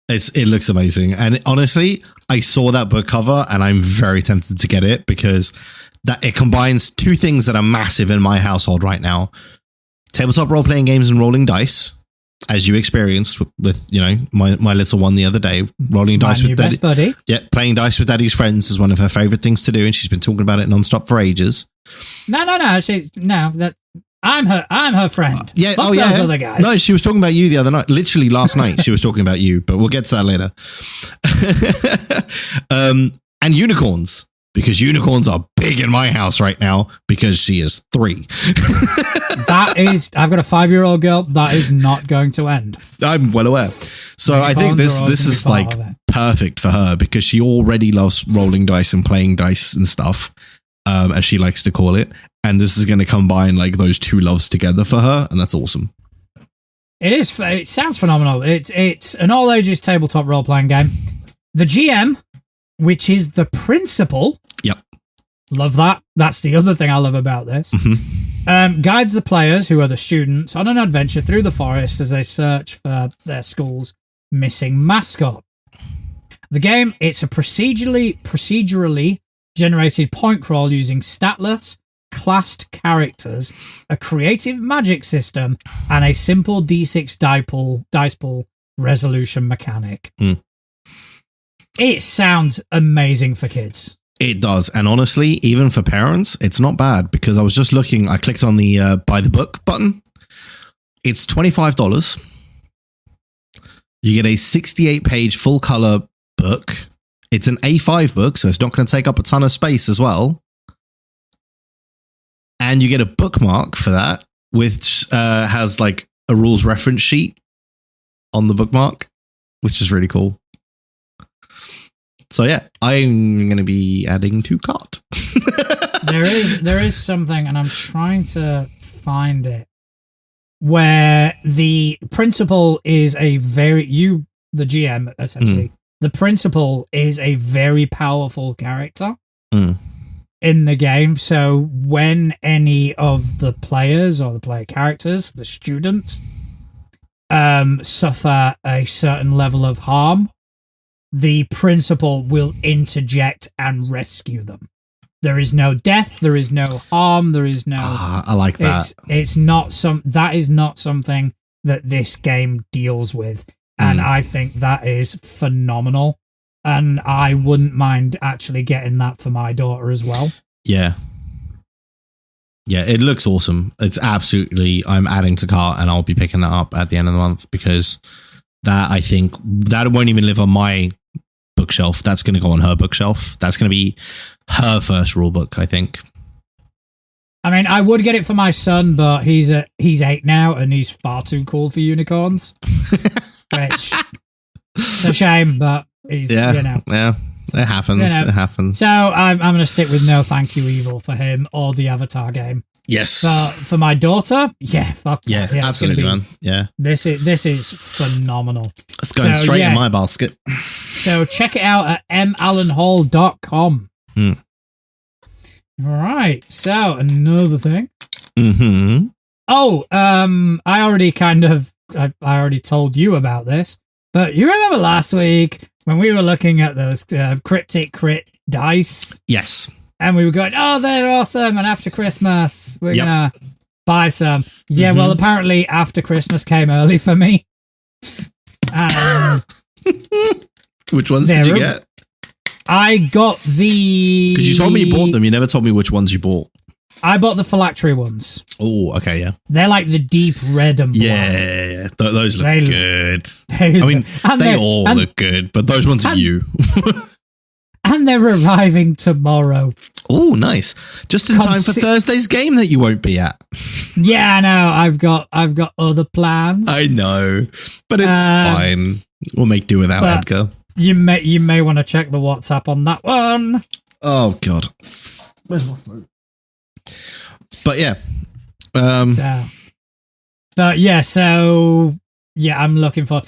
It looks amazing. And honestly, I saw that book cover and I'm very tempted to get it because that it combines two things that are massive in my household right now. Tabletop role-playing games and rolling dice, as you experienced with my little one the other day, rolling dice with Daddy. Buddy. Yeah, playing dice with Daddy's friends is one of her favorite things to do, and she's been talking about it nonstop for ages. No. I'm her friend. Yeah. Fuck those other guys. No, she was talking about you the other night. Literally last night, she was talking about you, but we'll get to that later. And unicorns, because unicorns are big in my house right now because she is 3. I've got a 5-year-old girl. That is not going to end. I'm well aware. So I think this is like perfect for her because she already loves rolling dice and playing dice and stuff, as she likes to call it. And this is going to combine like those two loves together for her, and that's awesome. It is. It sounds phenomenal. It's an all ages tabletop role playing game. The GM, which is the principal. Yep. Love that. That's the other thing I love about this. Mm-hmm. Guides the players, who are the students, on an adventure through the forest as they search for their school's missing mascot. The game, it's a procedurally generated point crawl using statless, classed characters, a creative magic system, and a simple D6 dice pool resolution mechanic. It sounds amazing for kids. It does. And honestly, even for parents, it's not bad because I was just looking, I clicked on the buy the book button. It's $25. You get a 68-page full color book. It's an A5 book, so it's not going to take up a ton of space as well. And you get a bookmark for that, which has like a rules reference sheet on the bookmark, which is really cool. So yeah, I'm going to be adding to cart. There is something, and I'm trying to find it, where the principal is the GM, essentially. The principal is a very powerful character in the game. So when any of the players or the player characters, the students, suffer a certain level of harm, the principal will interject and rescue them. There is no death, there is no harm, there is no... I like that. That is not something that this game deals with. And I think that is phenomenal. And I wouldn't mind actually getting that for my daughter as well. Yeah. Yeah, it looks awesome. It's absolutely... I'm adding to cart and I'll be picking that up at the end of the month because that, I think, that won't even live on my bookshelf. That's going to go on her bookshelf. That's going to be her first rule book, I think. I mean, I would get it for my son, but he's 8 now and he's far too cool for unicorns. Which, it's a shame, but he's, Yeah. It happens. You know. It happens. So I'm going to stick with no thank you evil for him or the Avatar game. Yes. For my daughter, fuck yeah, absolutely, man. Yeah. This is phenomenal. It's going straight in my basket. So check it out at mallenhall.com. All right. So another thing. Mm-hmm. Oh, I already told you about this, but you remember last week when we were looking at those cryptic crit dice? Yes. And we were going, oh, they're awesome. And after Christmas, we're going to buy some. Yeah, well, apparently after Christmas came early for me. Which ones did you get? I got the... Because you told me you bought them. You never told me which ones you bought. I bought the phylactery ones. Oh, okay, yeah. They're like the deep red and black. Yeah. Those look good. They all look good, but those ones are you. And they're arriving tomorrow. Oh, nice! Just in time for Thursday's game that you won't be at. Yeah, I know. I've got other plans. I know, but it's fine. We'll make do without Edgar. You may want to check the WhatsApp on that one. Oh God, where's my phone? But yeah, I'm looking for.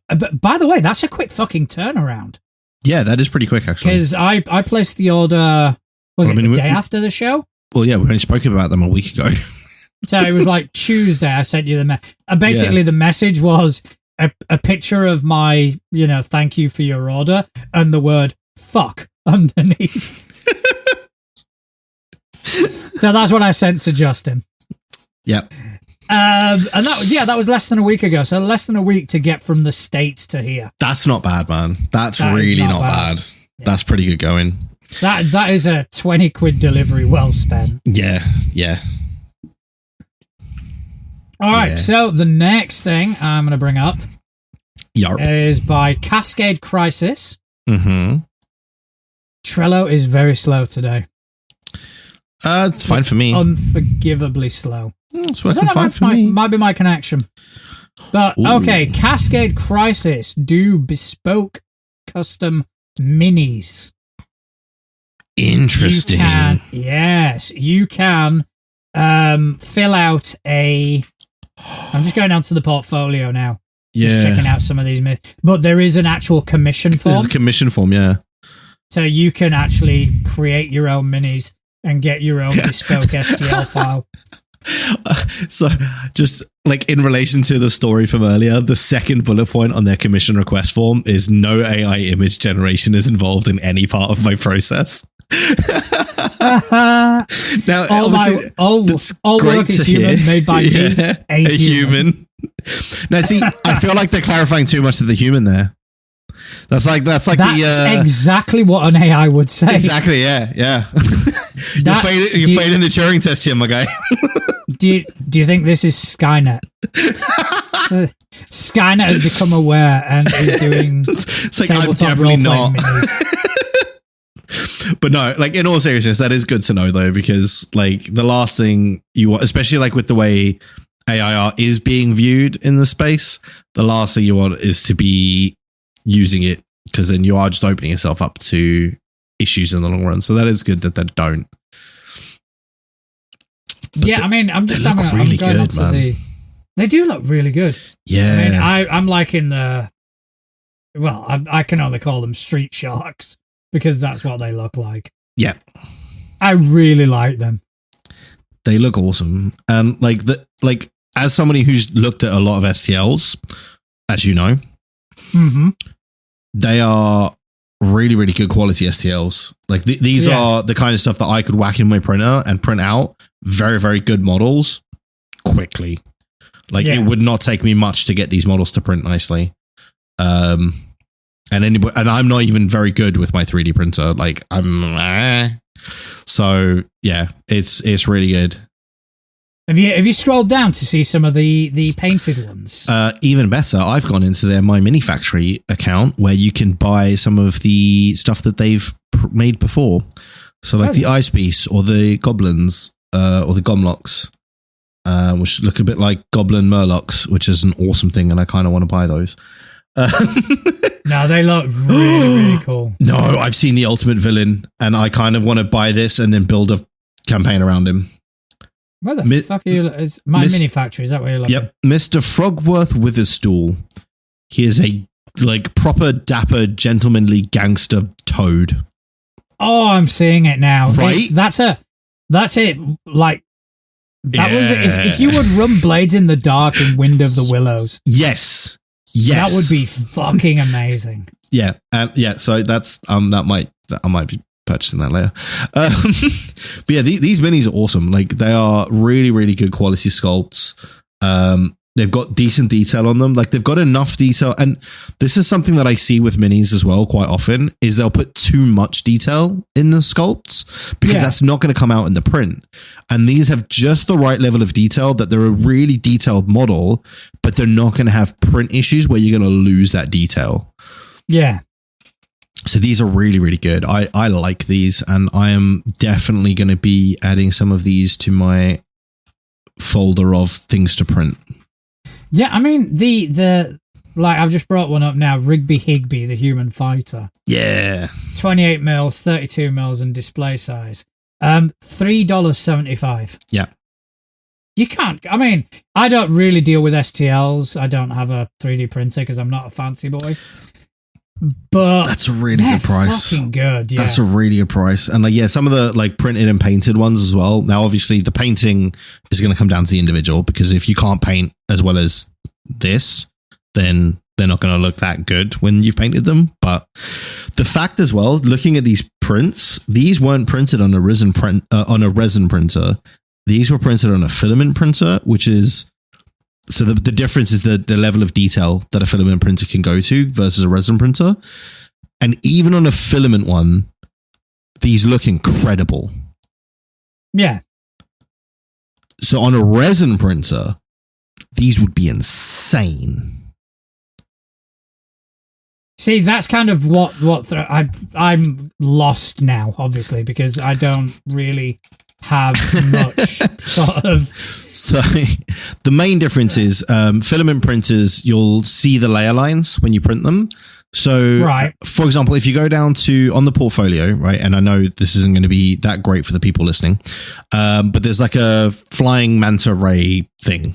But by the way, that's a quick fucking turnaround. Yeah, that is pretty quick, actually. Because I placed the order, the day after the show? Well, yeah, we only spoke about them a week ago. So it was like Tuesday I sent you the message. Basically, the message was a picture of my, thank you for your order, and the word fuck underneath. So that's what I sent to Justin. Yep. And that was less than a week ago. So less than a week to get from the States to here. That's not bad, man. That really not bad. Yeah. That's pretty good going. That is a 20 quid delivery well spent. Yeah. All right. So the next thing I'm going to bring up is by Cascade Crisis. Mm-hmm. Trello is very slow today. It's fine for me. Unforgivably slow. It's working fine for me. Might be my connection. But, okay, Cascade Crisis do bespoke custom minis. Interesting. You can fill out a... I'm just going down to the portfolio now. Yeah. Just checking out some of these minis. But there is an actual commission form. There's a commission form, yeah. So you can actually create your own minis and get your own bespoke STL file. So just like in relation to the story from earlier, the second bullet point on their commission request form is no AI image generation is involved in any part of my process. Now, all work is human, made by me, a human. Now, see, I feel like they're clarifying too much of the human there. That's exactly what an AI would say. Exactly, yeah. You're failing the Turing test here, my guy. Do you think this is Skynet? Skynet has become aware and is doing. It's like I'm definitely not. But no, like in all seriousness, that is good to know though, because like the last thing you want, especially like with the way AIR is being viewed in the space, the last thing you want is to be using it, because then you are just opening yourself up to issues in the long run. So that is good that they don't. But I mean, I'm just having a really good, man. They do look really good. Yeah. I mean, I'm liking the. Well, I can only call them street sharks because that's what they look like. Yeah. I really like them. They look awesome. And like as somebody who's looked at a lot of STLs, as you know, they are really, really good quality STLs. Like these are the kind of stuff that I could whack in my printer and print out very, very good models quickly. Like it would not take me much to get these models to print nicely. And I'm not even very good with my 3D printer. Like so yeah, it's really good. Have you scrolled down to see some of the painted ones? Even better, I've gone into their My Mini Factory account where you can buy some of the stuff that they've made before. So like the Ice Beast or the Goblins or the Gomlocks, which look a bit like Goblin Murlocs, which is an awesome thing, and I kind of want to buy those. No, they look really cool. No, I've seen the Ultimate Villain, and I kind of want to buy this and then build a campaign around him. Where the fuck are you? Is my mini factory? Is that where you're looking? Yep, Mr. Frogworth Witherstool. He is a proper dapper, gentlemanly gangster toad. Oh, I'm seeing it now. Right? That's it. Like that was if you would run Blades in the Dark and Wind of the Willows. Yes. That would be fucking amazing. Yeah. So that's I might be purchasing that later. But yeah, these minis are awesome. Like, they are really, really good quality sculpts. They've got decent detail on them. Like, they've got enough detail. And this is something that I see with minis as well quite often, is they'll put too much detail in the sculpts because that's not going to come out in the print. And these have just the right level of detail that they're a really detailed model, but they're not going to have print issues where you're going to lose that detail. Yeah. So these are really, really good. I like these, and I am definitely going to be adding some of these to my folder of things to print. Yeah, I mean, the like, I've just brought one up now, Rigby Higby, the human fighter. Yeah. 28 mils, 32 mils, and display size. $3.75. Yeah. You can't, I mean, I don't really deal with STLs. I don't have a 3D printer because I'm not a fancy boy. But that's a really good price. Fucking good, yeah. That's a really good price. And some of the printed and painted ones as well. Now, obviously, the painting is going to come down to the individual, because if you can't paint as well as this, then they're not going to look that good when you've painted them. But the fact as well, looking at these prints, these weren't printed on a resin printer. These were printed on a filament printer, which is. So the difference is the level of detail that a filament printer can go to versus a resin printer. And even on a filament one, these look incredible. Yeah. So on a resin printer, these would be insane. See, that's kind of what I'm lost now, obviously, because I don't really have much sort of. So the main difference is filament printers, you'll see the layer lines when you print them. So, right. For example, if you go down to on the portfolio, right, and I know this isn't going to be that great for the people listening, but there's like a flying manta ray thing.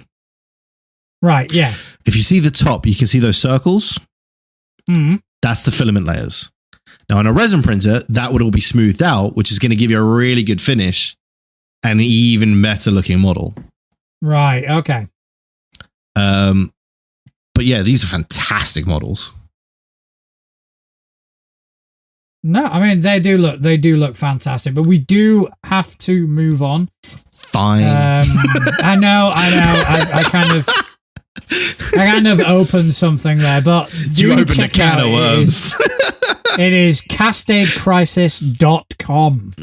Right, yeah. If you see the top, you can see those circles. Mm. That's the filament layers. Now, on a resin printer, that would all be smoothed out, which is going to give you a really good finish and an even better looking model. Right, okay. But yeah, these are fantastic models. No, I mean, they do look fantastic, but we do have to move on. Fine. I know. I kind of opened something there, but you opened a can of worms. It is castadecrisis.com.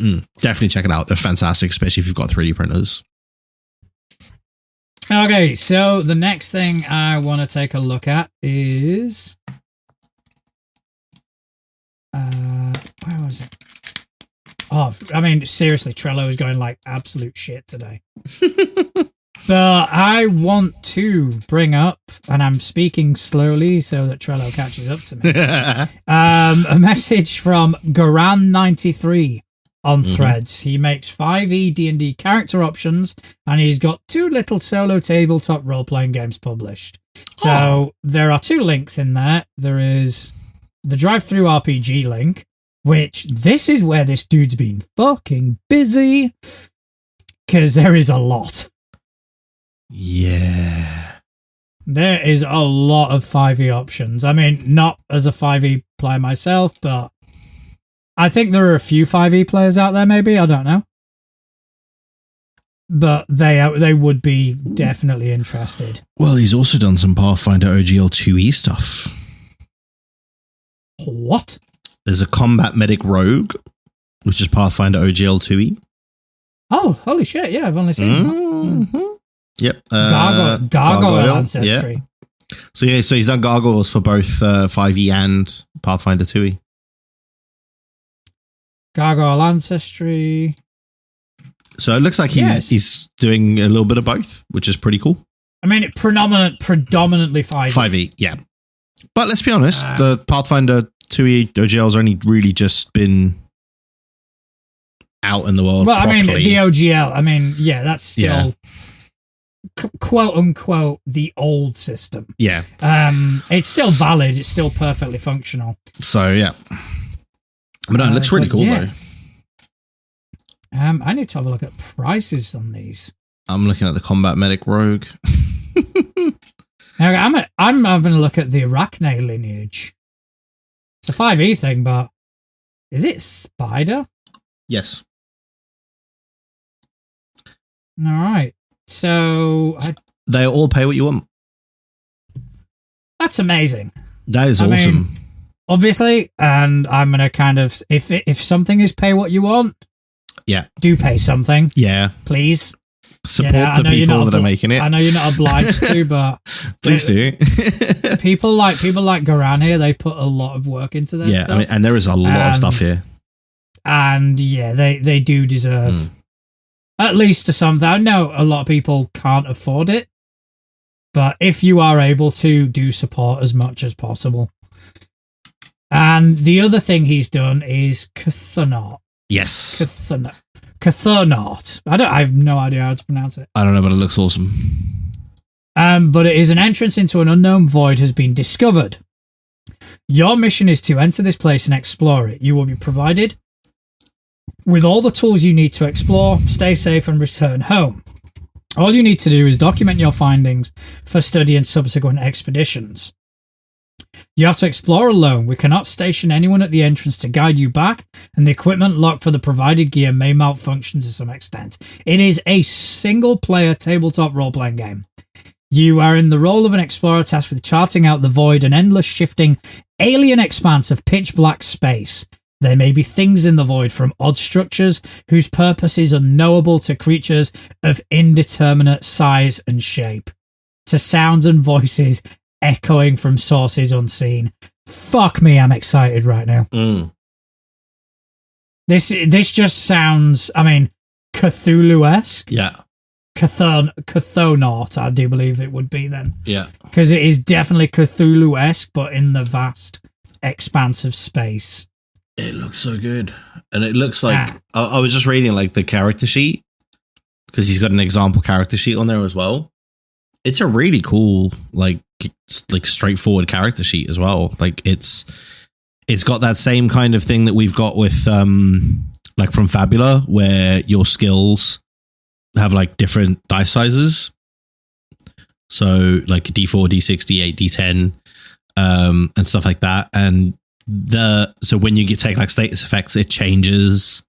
Definitely check it out. They're fantastic, especially if you've got 3D printers. Okay, so the next thing I want to take a look at is... where was it? Oh, I mean, seriously, Trello is going like absolute shit today. But I want to bring up, and I'm speaking slowly so that Trello catches up to me, a message from Garan93 on Threads. He makes 5e D&D character options, and he's got 2 little solo tabletop role-playing games published. So there are 2 links in there. There is the Drive-Thru RPG link, which this is where this dude's been fucking busy, because there is a lot. Yeah. There is a lot of 5e options. I mean, not as a 5e player myself, but I think there are a few 5e players out there, maybe. I don't know. But they would be definitely interested. Well, he's also done some Pathfinder OGL 2e stuff. What? There's a Combat Medic Rogue, which is Pathfinder OGL 2e. Oh, holy shit. Yeah, I've only seen that. Yep. Gargoyle Ancestry. Yeah. So he's done gargoyles for both 5e and Pathfinder 2e. Gargoyle Ancestry. So it looks like he's doing a little bit of both, which is pretty cool. I mean, predominantly 5e. 5e, yeah. But let's be honest, the Pathfinder 2e OGL's only really just been out in the world. Well, properly. I mean, the OGL, I mean, yeah, that's still quote unquote the old system. Yeah. It's still valid, it's still perfectly functional. So yeah. But no, it looks really cool though. I need to have a look at prices on these. I'm looking at the Combat Medic Rogue. Now, I'm having a look at the Arachne lineage. It's a 5e thing, but is it Spider? Yes. All right. So they all pay what you want. That's amazing. That is awesome. Mean, obviously, and I'm gonna kind of if something is pay what you want, do pay something. Yeah, please support the people that are making it. I know you're not obliged to, but please do. people like Garan here, they put a lot of work into this. Yeah, stuff. I mean, and there is a lot of stuff here. And yeah, they do deserve at least something. I know a lot of people can't afford it, but if you are able to, do support as much as possible. And the other thing he's done is Cathernaut. Yes. Cathernaut. I have no idea how to pronounce it. I don't know, but it looks awesome. But it is an entrance into an unknown void has been discovered. Your mission is to enter this place and explore it. You will be provided with all the tools you need to explore, stay safe, and return home. All you need to do is document your findings for study and subsequent expeditions. You have to explore alone. We cannot station anyone at the entrance to guide you back, and the equipment locked for the provided gear may malfunction to some extent. It is a single-player tabletop role-playing game. You are in the role of an explorer tasked with charting out the void, an endless shifting alien expanse of pitch-black space. There may be things in the void, from odd structures whose purpose is unknowable to creatures of indeterminate size and shape, to sounds and voices echoing from sources unseen. Fuck me, I'm excited right now. This just sounds, I mean, Cthulhu-esque. Yeah. Cathonaut, I do believe it would be then. Yeah. Because it is definitely Cthulhu-esque, but in the vast expanse of space. It looks so good. And it looks like, I was just reading like the character sheet, because he's got an example character sheet on there as well. It's a really cool, like straightforward character sheet as well. Like it's got that same kind of thing that we've got with like from Fabula, where your skills have like different dice sizes. So like D4, D6, D8, D10, and stuff like that. And so when you take like status effects, it changes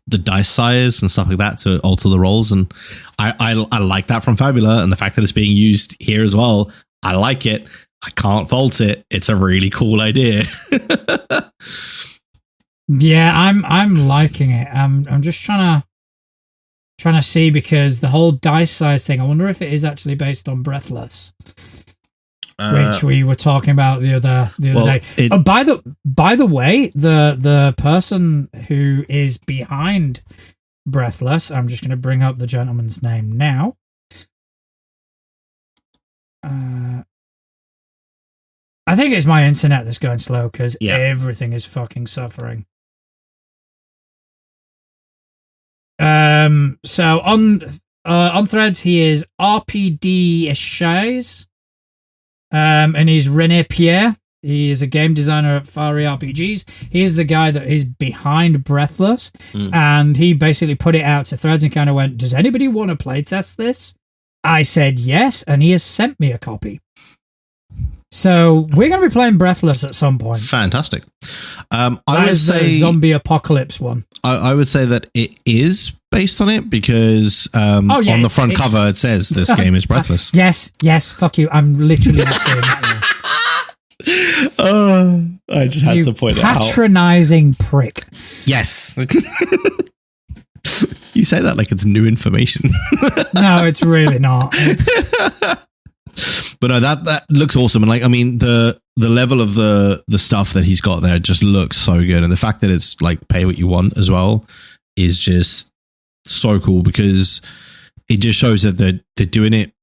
the dice size and stuff like that to alter the rolls. And I like that from Fabula, and the fact that it's being used here as well, I like it. I can't fault it. It's a really cool idea. Yeah, I'm liking it. I'm just trying to see, because the whole dice size thing, I wonder if it is actually based on Breathless, which we were talking about the other day. By the way, the person who is behind Breathless, I'm just going to bring up the gentleman's name now. I think it's my internet that's going slow, because everything is fucking suffering. So on Threads, he is RPD Eshais, and he's René Pierre. He is a game designer at Fari RPGs. He's the guy that is behind Breathless, and he basically put it out to Threads and kind of went, does anybody want to playtest this? I said yes, and he has sent me a copy. So we're going to be playing Breathless at some point. Fantastic. I would say the zombie apocalypse one. I would say that it is based on it, because on the front cover it says this game is Breathless. Yes. Fuck you. I'm literally just saying that. I just had to point it out. Patronizing prick. Yes. You say that like it's new information. No, it's really not. But no, that looks awesome. And like, I mean, the level of the stuff that he's got there just looks so good. And the fact that it's like pay what you want as well is just so cool, because it just shows that they're doing it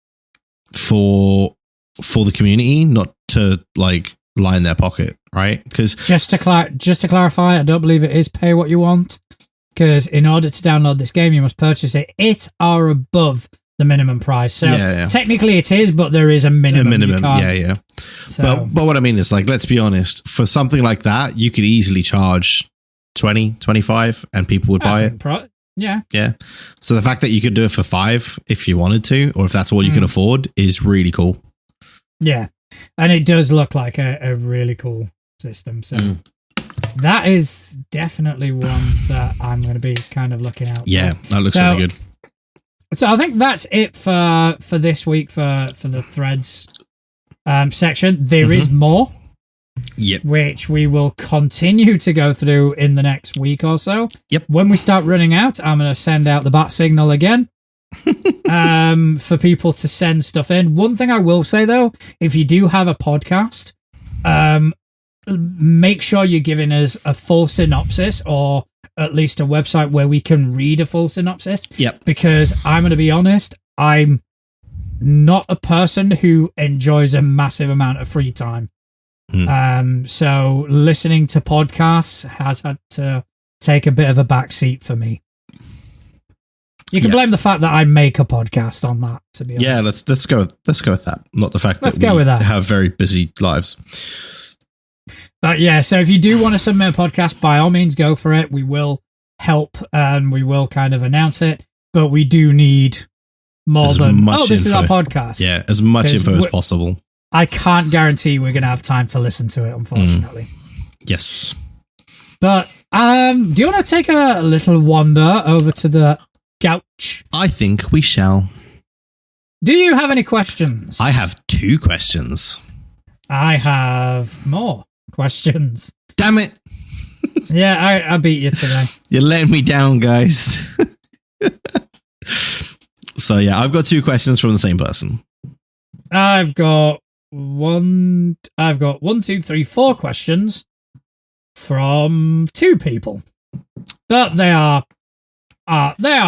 for the community, not to like line their pocket, right? Because just to clarify, I don't believe it is pay what you want. Because in order to download this game, you must purchase it at or above the minimum price. So technically it is, but there is a minimum. Yeah. So. But what I mean is, like, let's be honest, for something like that, you could easily charge 20, 25 and people would buy it. Yeah. So the fact that you could do it for 5 if you wanted to, or if that's all you can afford, is really cool. Yeah. And it does look like a really cool system. So that is definitely one that I'm going to be kind of looking out for. Yeah, that looks really good. So I think that's it for this week for the threads section. There is more, which we will continue to go through in the next week or so. Yep. When we start running out, I'm going to send out the bat signal again for people to send stuff in. One thing I will say, though, if you do have a podcast, make sure you're giving us a full synopsis, or at least a website where we can read a full synopsis. Yep. Because I'm going to be honest, I'm not a person who enjoys a massive amount of free time. So listening to podcasts has had to take a bit of a backseat for me. You can blame the fact that I make a podcast on that, to be honest. Yeah, let's go with that. Not the fact that we have very busy lives. But yeah, so if you do want to submit a podcast, by all means, go for it. We will help and we will kind of announce it. But we do need more than, this is our podcast. Yeah, as much info as possible. I can't guarantee we're going to have time to listen to it, unfortunately. Yes. But do you want to take a little wander over to the couch? I think we shall. Do you have any questions? I have 2 questions. I have more questions. Damn it. Yeah, I beat you today. You're letting me down, guys. So yeah, I've got 2 questions from the same person. I've got 4 questions from 2 people. But they are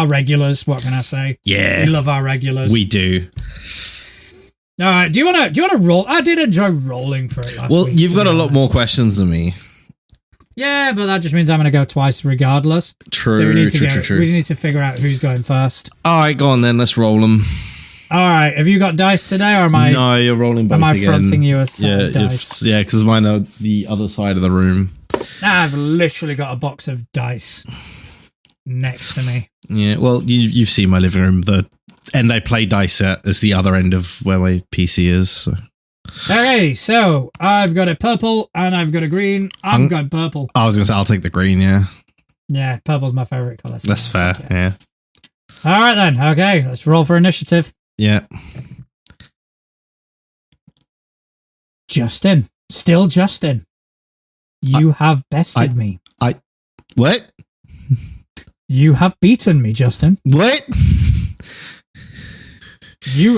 regulars, what can I say? Yeah. We love our regulars. We do. All right, do you want to roll? I did enjoy rolling for it last week. Well, you've got a lot more questions than me. Yeah, but that just means I'm going to go twice regardless. True, so we need to figure out who's going first. All right, go on then. Let's roll them. All right. Have you got dice today, or am I? No, you're rolling both again. Am I fronting you a set of dice? Yeah, because mine are the other side of the room. I've literally got a box of dice next to me. Yeah, well, you've seen my living room. The end I play dice at is the other end of where my PC is. So. Okay, so I've got a purple and I've got a green. I'm going purple. I was going to say, I'll take the green, yeah. Yeah, purple's my favourite colour. So that's fair, yeah. All right then, okay, let's roll for initiative. Yeah. Justin. Still Justin. You have bested me. What? You have beaten me, Justin. What?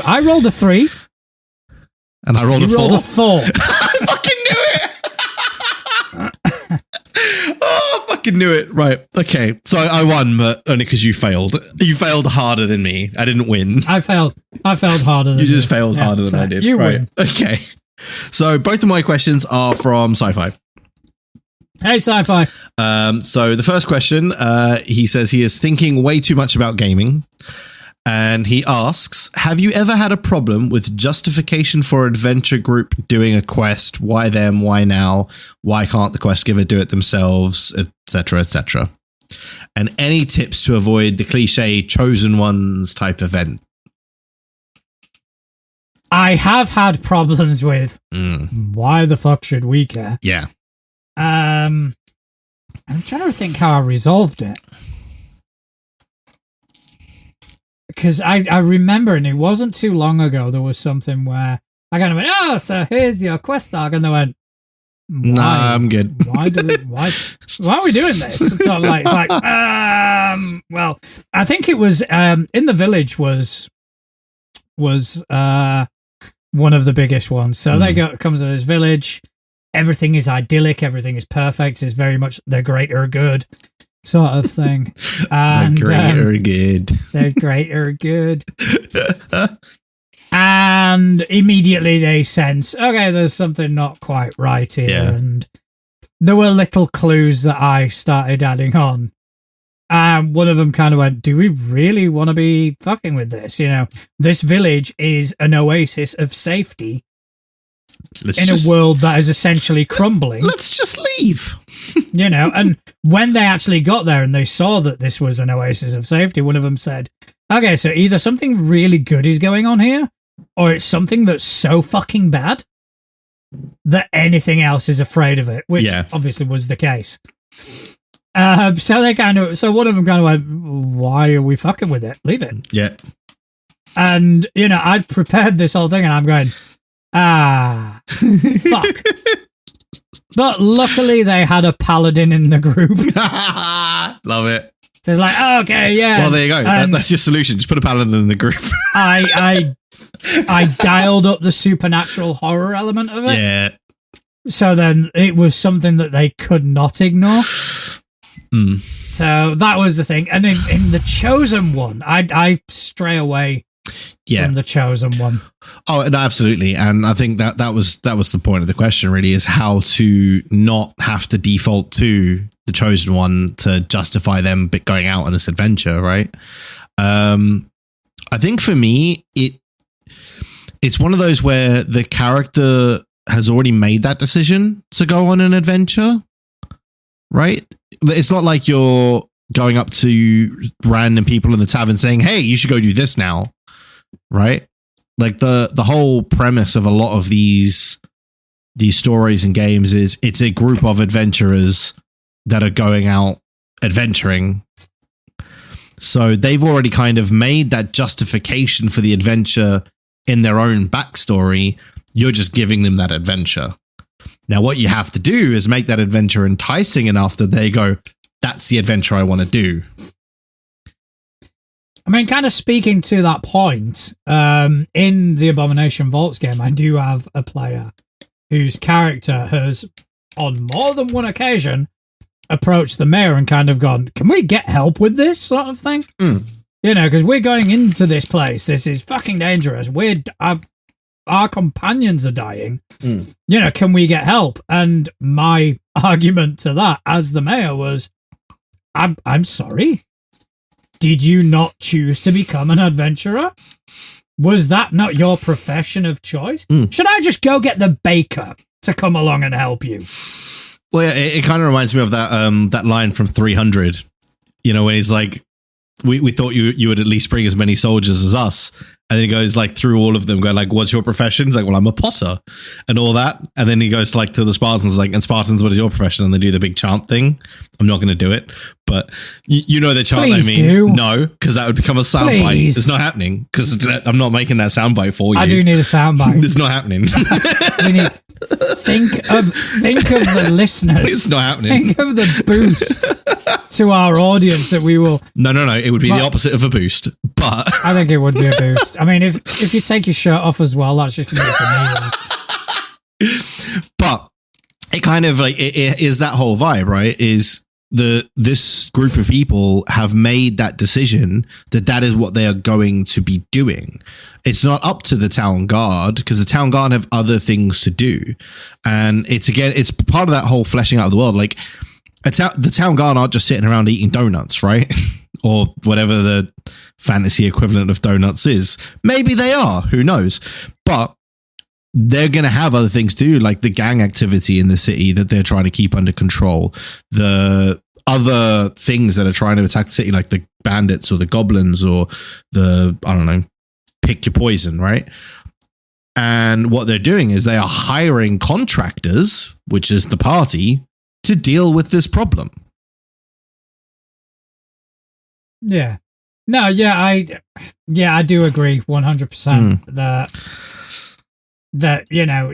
I rolled a 3. And I rolled a 4. You rolled a 4. I fucking knew it! Oh, I fucking knew it. Right. Okay. So I won, but only because you failed. You failed harder than me. I didn't win. I failed harder than you. You just failed harder than I did. You win. Okay. So both of my questions are from Sci-Fi. Hey, Sci-Fi. So the first question, he says he is thinking way too much about gaming. And he asks, have you ever had a problem with justification for adventure group doing a quest? Why them? Why now? Why can't the quest giver do it themselves? Etc., etc. And any tips to avoid the cliche chosen ones type event? I have had problems with why the fuck should we care? Yeah. I'm trying to think how I resolved it. Because I remember, and it wasn't too long ago, there was something where I kind of went, oh, so here's your quest dog. And they went, nah, I'm good. Why are we doing this? It's like, well, I think it was, in the village was one of the biggest ones. So comes to this village. Everything is idyllic. Everything is perfect. It's very much the greater good sort of thing. And, the greater good. The greater good. And immediately they sense, okay, there's something not quite right here. Yeah. And there were little clues that I started adding on. One of them kind of went, do we really want to be fucking with this? You know, this village is an oasis of safety a world that is essentially crumbling. Let's just leave. You know, and when they actually got there and they saw that this was an oasis of safety, one of them said, okay, so either something really good is going on here, or it's something that's so fucking bad that anything else is afraid of it, which obviously was the case. So one of them kind of went, why are we fucking with it? Leave it. Yeah. And, you know, I'd prepared this whole thing and I'm going, fuck. But luckily they had a paladin in the group. Love it. So it's like, oh, okay, yeah. Well, there you go. That's your solution. Just put a paladin in the group. I dialed up the supernatural horror element of it. Yeah. So then it was something that they could not ignore. So that was the thing. And in the Chosen one, I stray away from the Chosen one. Oh, no, absolutely. And I think that was the point of the question, really, is how to not have to default to the Chosen one to justify them going out on this adventure, right? I think for me, it's one of those where the character has already made that decision to go on an adventure, right? It's not like you're going up to random people in the tavern saying, hey, you should go do this now, right? Like the whole premise of a lot of these stories and games is it's a group of adventurers that are going out adventuring. So they've already kind of made that justification for the adventure in their own backstory. You're just giving them that adventure. Now, what you have to do is make that adventure enticing enough that they go, that's the adventure I want to do. I mean, kind of speaking to that point, in the Abomination Vaults game, I do have a player whose character has, on more than one occasion, approached the mayor and kind of gone, can we get help with this sort of thing? You know, because we're going into this place. This is fucking dangerous. Our companions are dying. You know, can we get help? And my argument to that as the mayor was, I'm sorry. Did you not choose to become an adventurer? Was that not your profession of choice? Should I just go get the baker to come along and help you? Well, yeah, it kind of reminds me of that line from 300. You know, when he's like, we thought you would at least bring as many soldiers as us. And then he goes like through all of them going like, what's your profession? He's like, well, I'm a potter and all that. And then he goes like to the Spartans like, and Spartans, what is your profession? And they do the big chant thing. I'm not going to do it, but you know the chant Please I mean. do. No, because that would become a soundbite. Please. It's not happening because I'm not making that soundbite for you. I do need a soundbite. It's not happening. We need think of the listeners. It's not happening. Think of the boost to our audience that we will. No. It would be the opposite of a boost, but I think it would be a boost. I mean, if you take your shirt off as well, that's just going to be for me. But it kind of like it is that whole vibe, right? Is this group of people have made that decision that is what they are going to be doing. It's not up to the town guard because the town guard have other things to do, and it's part of that whole fleshing out of the world. Like the town guard aren't just sitting around eating donuts, right? Or whatever the fantasy equivalent of donuts is. Maybe they are, who knows? But they're going to have other things to do, like the gang activity in the city that they're trying to keep under control. The other things that are trying to attack the city, like the bandits or the goblins or the, I don't know, pick your poison, right? And what they're doing is they are hiring contractors, which is the party, to deal with this problem. Yeah. No, yeah, I do agree 100% that you know,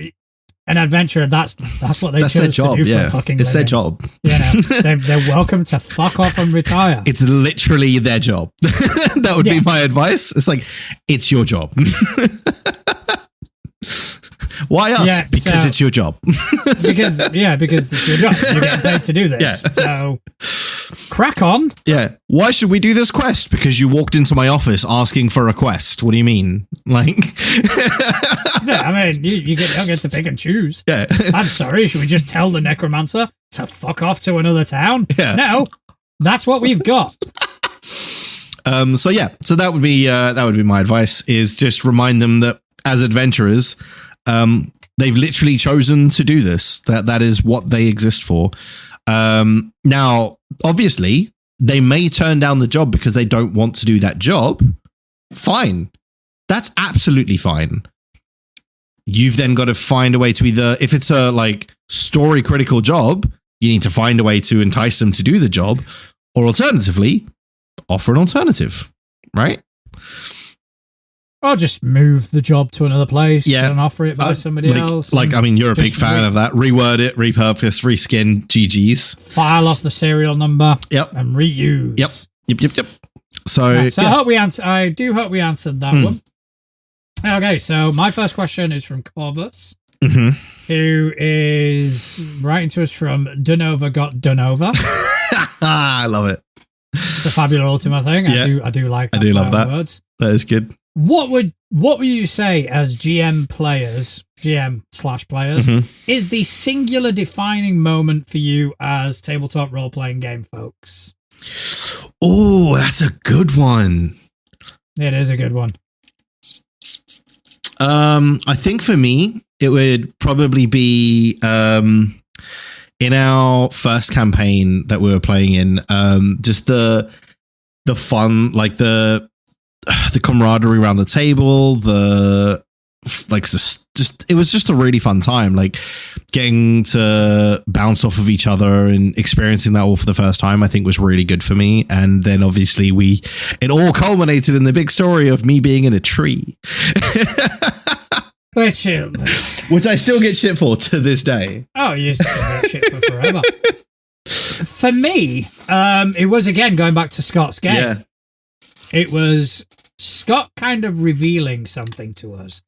an adventurer, that's what they chose their job, to do yeah. for fucking It's living. their job. You know, they're welcome to fuck off and retire. It's literally their job. That would be my advice. It's like, it's your job. Why us? Yeah, because it's your job. because it's your job. You're getting paid to do this. Yeah. So crack on. Yeah. Why should we do this quest? Because you walked into my office asking for a quest. What do you mean? Like, yeah, I mean, you don't get to pick and choose. Yeah. I'm sorry. Should we just tell the necromancer to fuck off to another town? Yeah. No, that's what we've got. So that would be my advice, is just remind them that as adventurers, they've literally chosen to do this. That is what they exist for. Now, obviously, they may turn down the job because they don't want to do that job. Fine. That's absolutely fine. You've then got to find a way to either, if it's a like story critical job, you need to find a way to entice them to do the job, or alternatively, offer an alternative, right? Or just move the job to another place and offer it by somebody else. Like, I mean, you're a big fan of that. Reword it, repurpose, reskin, GG's. File off the serial number. Yep. And reuse. Yep. So, I do hope we answered that one. Okay, so my first question is from Corvus, who is writing to us from Dunova Got Dunova. I love it. It's a fabulous Ultima thing. Yeah. I do like that. I do love that. Words. That is good. What would you say as GM/players is the singular defining moment for you as tabletop role-playing game folks? Oh, that's a good one. It is a good one. I think for me, it would probably be in our first campaign that we were playing in, just the fun, like the camaraderie around the table, it was just a really fun time, like getting to bounce off of each other and experiencing that all for the first time, I think was really good for me. And then obviously it all culminated in the big story of me being in a tree. Which I still get shit for to this day. Oh, you still get shit for forever. For me, it was, again, going back to Scott's game. Yeah. It was Scott kind of revealing something to us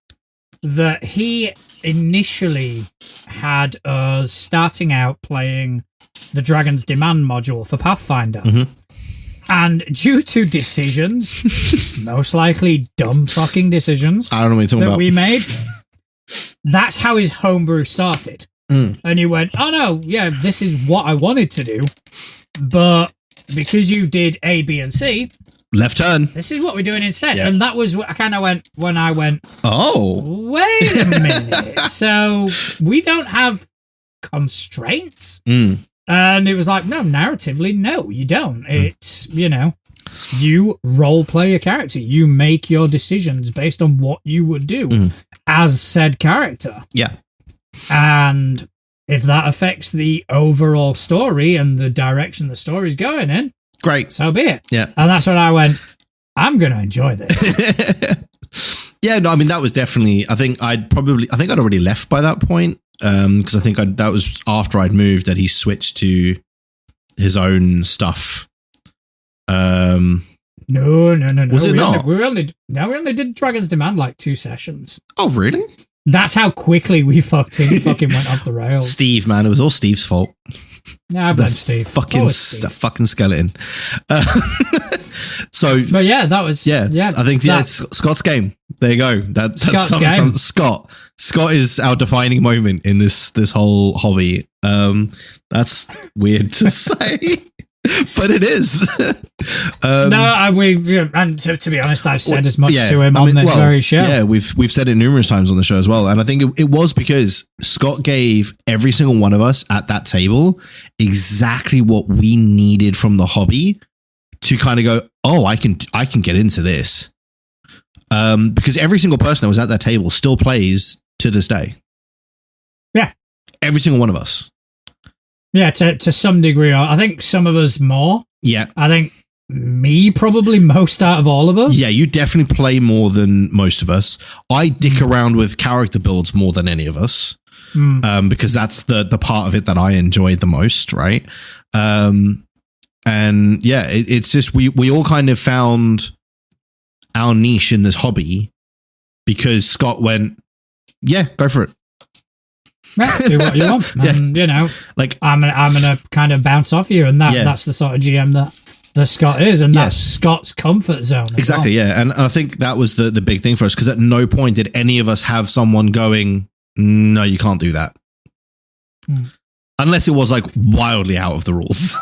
that he initially had us starting out playing the Dragon's Demand module for Pathfinder. And due to decisions, most likely dumb fucking decisions I don't know what you're talking about. we made, that's how his homebrew started. And he went, oh no, yeah, this is what I wanted to do, but because you did A, B, and C, left turn, this is what we're doing instead. Yeah. And that was what I kind of went when I went, oh, wait a minute. So we don't have constraints. And it was like, no, narratively, no, you don't. It's, you role play a character. You make your decisions based on what you would do as said character. Yeah. And if that affects the overall story and the direction the story's going in, great. So be it. Yeah. And that's when I went, I'm going to enjoy this. Yeah, no, I mean, that was definitely, I think I'd already left by that point. Because I think that was after I'd moved that he switched to his own stuff. No. Was it not? We only did Dragon's Demand like 2 sessions. Oh, really? That's how quickly we fucking went off the rails. Steve, man, it was all Steve's fault. Nah, I blame Steve. Fucking skeleton. But yeah, that was I think Scott's game. There you go. That's Scott's game. Scott is our defining moment in this whole hobby. That's weird to say, but it is. And to be honest, I've said as much to him on this very show. Yeah, we've said it numerous times on the show as well, and I think it was because Scott gave every single one of us at that table exactly what we needed from the hobby to kind of go, oh, I can get into this. Because every single person that was at that table still plays to this day. Yeah. Every single one of us. Yeah, to some degree. I think some of us more. Yeah. I think me probably most out of all of us. Yeah, you definitely play more than most of us. I dick around with character builds more than any of us. Because that's the part of it that I enjoyed the most, right? And yeah, it's just we all kind of found our niche in this hobby because Scott went, yeah, go for it. Do what you want. And, you know, like I'm gonna kind of bounce off you, and that's the sort of GM that Scott is, and that's Scott's comfort zone. Exactly, well. yeah. And I think that was the big thing for us, because at no point did any of us have someone going, no, you can't do that. Unless it was like wildly out of the rules.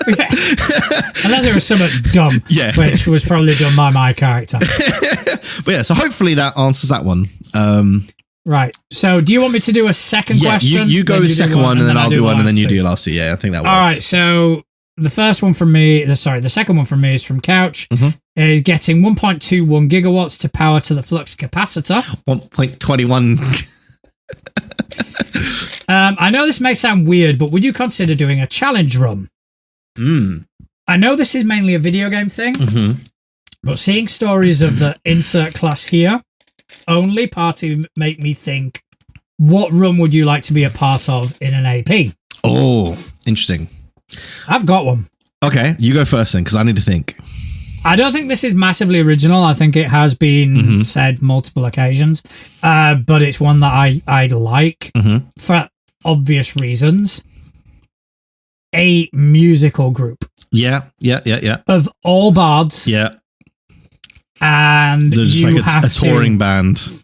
Unless it was something dumb, which was probably done by my character. But yeah, so hopefully that answers that one. Right. So do you want me to do a second question? You go with the second one, and then I'll do one, and then you do your last two. Yeah, I think that works. All right, so the first one from me, the second one from me is from Couch, is getting 1.21 gigawatts to power to the flux capacitor. 1.21. I know this may sound weird, but would you consider doing a challenge run? I know this is mainly a video game thing, but seeing stories of the insert class here only party make me think, what run would you like to be a part of in an AP? Oh, interesting. I've got one. Okay, you go first then, because I need to think. I don't think this is massively original. I think it has been said multiple occasions, but it's one that I like for obvious reasons. A musical group. Yeah. Of all bards. Yeah. And there's like a touring band.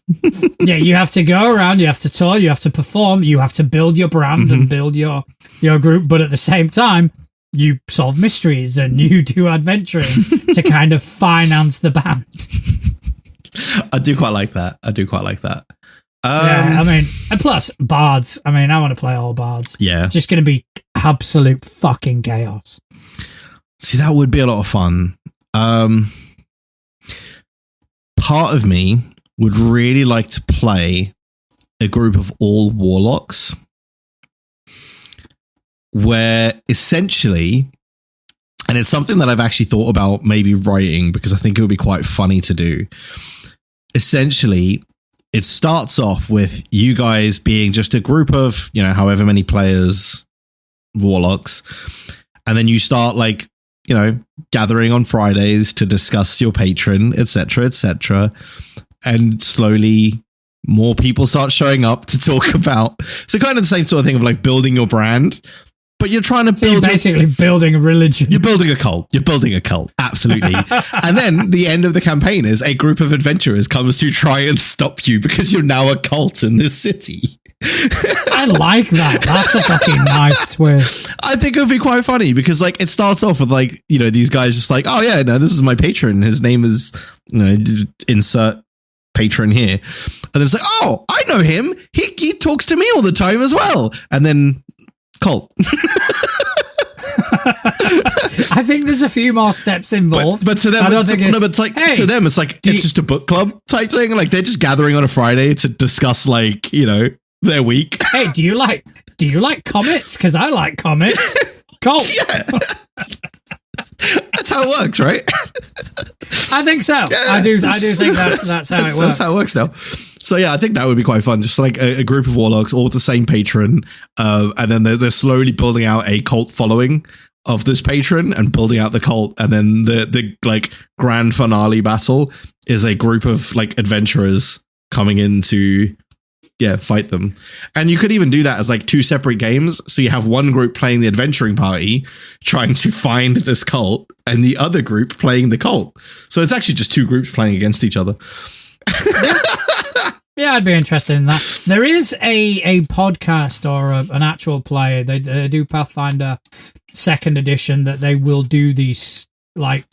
Yeah, you have to go around, you have to tour, you have to perform, you have to build your brand and build your group, but at the same time, you solve mysteries and you do adventuring to kind of finance the band. I do quite like that. Yeah, I mean, and plus, bards. I mean, I want to play all bards. Yeah. Just going to be absolute fucking chaos. See, that would be a lot of fun. Part of me would really like to play a group of all warlocks where essentially, and it's something that I've actually thought about maybe writing because I think it would be quite funny to do. Essentially, it starts off with you guys being just a group of, you know, however many players, warlocks, and then you start like, you know, gathering on Fridays to discuss your patron, etc., and slowly more people start showing up to talk about. So kind of the same sort of thing of like building your brand, but you're trying to build. You're basically building a religion. You're building a cult. Absolutely. And then the end of the campaign is a group of adventurers comes to try and stop you because you're now a cult in this city. I like that. That's a fucking nice twist. I think it would be quite funny because like it starts off with like, you know, these guys just like, oh yeah, no, this is my patron. His name is, you know, insert patron here. And then it's like, oh, I know him. He talks to me all the time as well. And then cult. I think there's a few more steps involved. But to them, to them, it's like it's just a book club type thing. Like they're just gathering on a Friday to discuss, like, you know, their week. Hey, do you like comets? Because I like comets. Colt. Yeah. That's how it works, right? I think so. Yeah. I do think that's how it works. That's how it works now. So yeah, I think that would be quite fun. Just like a group of warlocks, all with the same patron, and then they're slowly building out a cult following of this patron and building out the cult. And then the like grand finale battle is a group of like adventurers coming in to fight them. And you could even do that as like two separate games. So you have one group playing the adventuring party, trying to find this cult, and the other group playing the cult. So it's actually just two groups playing against each other. Yeah, I'd be interested in that. There is a podcast or an actual play. They do Pathfinder 2nd edition that they will do these like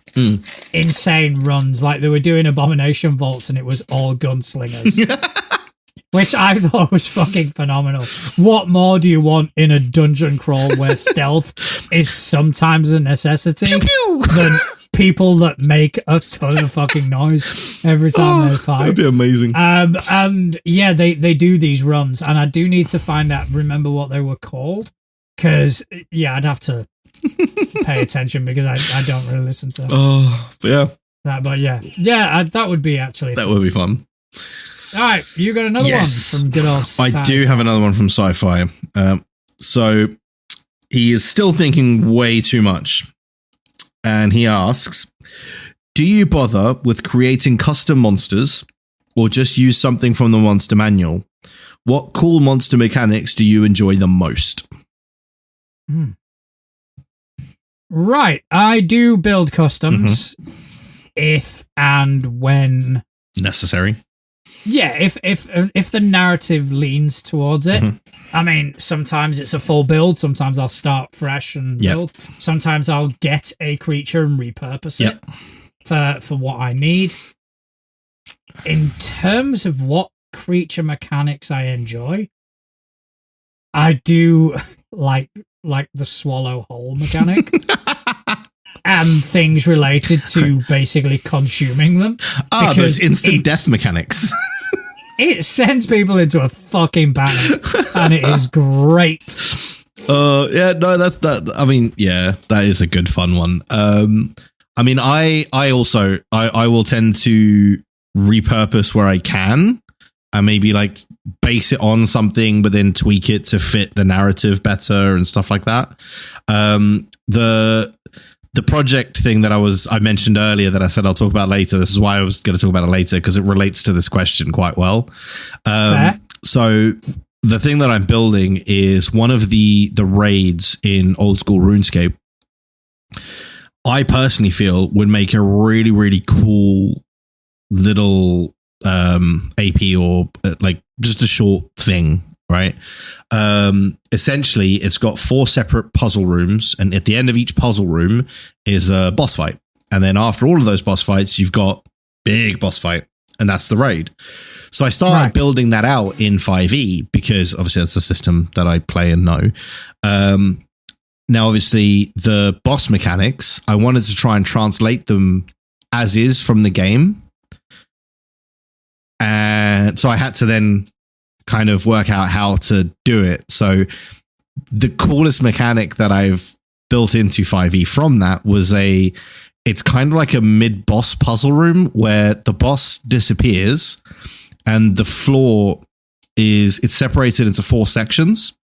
insane runs. Like they were doing Abomination Vaults and it was all gunslingers. Which I thought was fucking phenomenal. What more do you want in a dungeon crawl where stealth is sometimes a necessity than people that make a ton of fucking noise every time they fight? That'd be amazing. And yeah, they do these runs, and I do need to remember what they were called, because yeah, I'd have to pay attention because I don't really listen to. But yeah, that would be actually. That would be fun. All right, you got another one from good old Sci-Fi. I do have another one from Sci-Fi. So he is still thinking way too much. And he asks, do you bother with creating custom monsters or just use something from the monster manual? what cool monster mechanics do you enjoy the most? Right. I do build customs if and when necessary. Yeah, if the narrative leans towards it. I mean, sometimes it's a full build. Sometimes I'll start fresh and build. Sometimes I'll get a creature and repurpose it for what I need. In terms of what creature mechanics I enjoy, I do like the swallow whole mechanic. And things related to basically consuming them. Those instant death mechanics. It sends people into a fucking panic, and it is great. That is a good fun one. I mean, I will tend to repurpose where I can. And maybe like base it on something, but then tweak it to fit the narrative better and stuff like that. The project thing that I mentioned earlier that I said I'll talk about later. This is why I was going to talk about it later, because it relates to this question quite well. So the thing that I'm building is one of the raids in old school RuneScape. I personally feel would make a really, really cool little AP or like just a short thing, right? Essentially, it's got 4 separate puzzle rooms, and at the end of each puzzle room is a boss fight. And then after all of those boss fights, you've got big boss fight, and that's the raid. So I started building that out in 5e because obviously that's the system that I play and know. Now, obviously, the boss mechanics, I wanted to try and translate them as is from the game. And so I had to then kind of work out how to do it. So the coolest mechanic that I've built into 5e from that was it's kind of like a mid-boss puzzle room where the boss disappears and the floor it's separated into 4 sections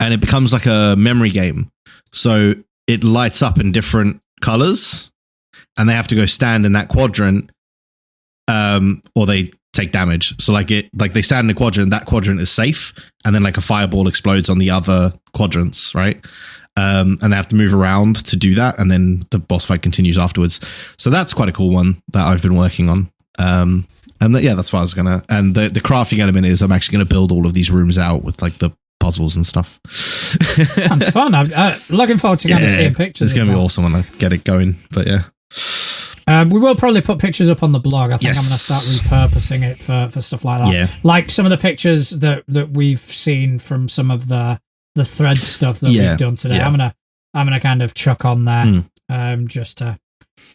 and it becomes like a memory game. So it lights up in different colors and they have to go stand in that quadrant or they take damage. So they stand in a quadrant, that quadrant is safe, and then like a fireball explodes on the other quadrants, right? And they have to move around to do that, and then the boss fight continues afterwards. So that's quite a cool one that I've been working on. That's what I was gonna. And the crafting element is I'm actually gonna build all of these rooms out with like the puzzles and stuff. Sounds fun. I'm looking forward to kind of seeing pictures. It's gonna be awesome when I get it going. But yeah. We will probably put pictures up on the blog. I think I'm going to start repurposing it for stuff like that. Yeah. Like some of the pictures that we've seen from some of the thread stuff that we've done today. Yeah. I'm gonna kind of chuck on there just to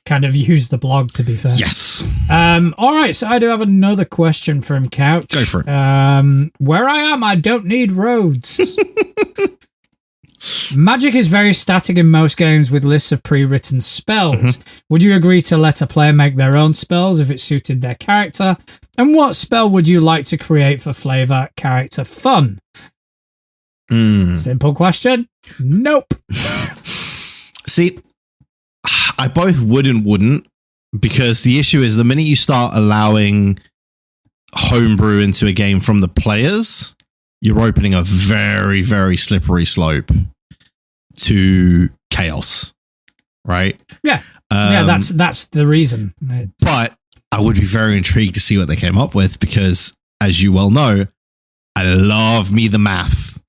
kind of use the blog, to be fair. Yes. All right, so I do have another question from Couch. Go for it. Where I am, I don't need roads. Magic is very static in most games with lists of pre-written spells. Would you agree to let a player make their own spells if it suited their character? And what spell would you like to create for flavor, character, fun? Simple question. Nope. See, I both would and wouldn't, because the issue is the minute you start allowing homebrew into a game from the players, you're opening a very, very slippery slope to chaos, right? Yeah. That's the reason. But I would be very intrigued to see what they came up with, because as you well know, I love me the math.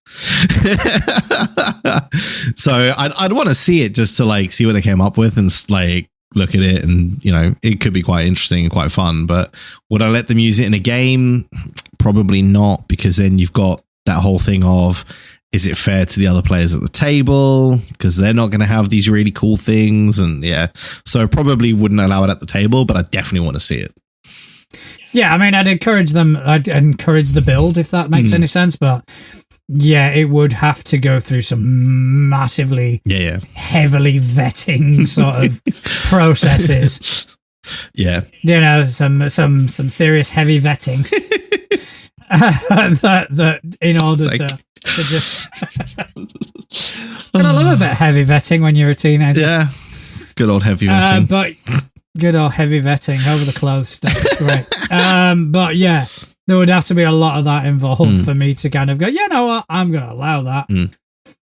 So I'd want to see it just to like see what they came up with and like look at it, and it could be quite interesting and quite fun. But would I let them use it in a game? Probably not, because then you've got that whole thing of, is it fair to the other players at the table? Because they're not going to have these really cool things. And so probably wouldn't allow it at the table, but I definitely want to see it. Yeah, I mean, I'd encourage the build, if that makes any sense. But yeah, it would have to go through some massively, heavily vetting sort of processes. Yeah. Some serious heavy vetting. that in order to just and I love a bit of heavy vetting when you're a teenager. Yeah, good old heavy vetting. But good old heavy vetting over the clothes stuff. It's great. But yeah, There would have to be a lot of that involved for me to kind of go, you know what, I'm going to allow that.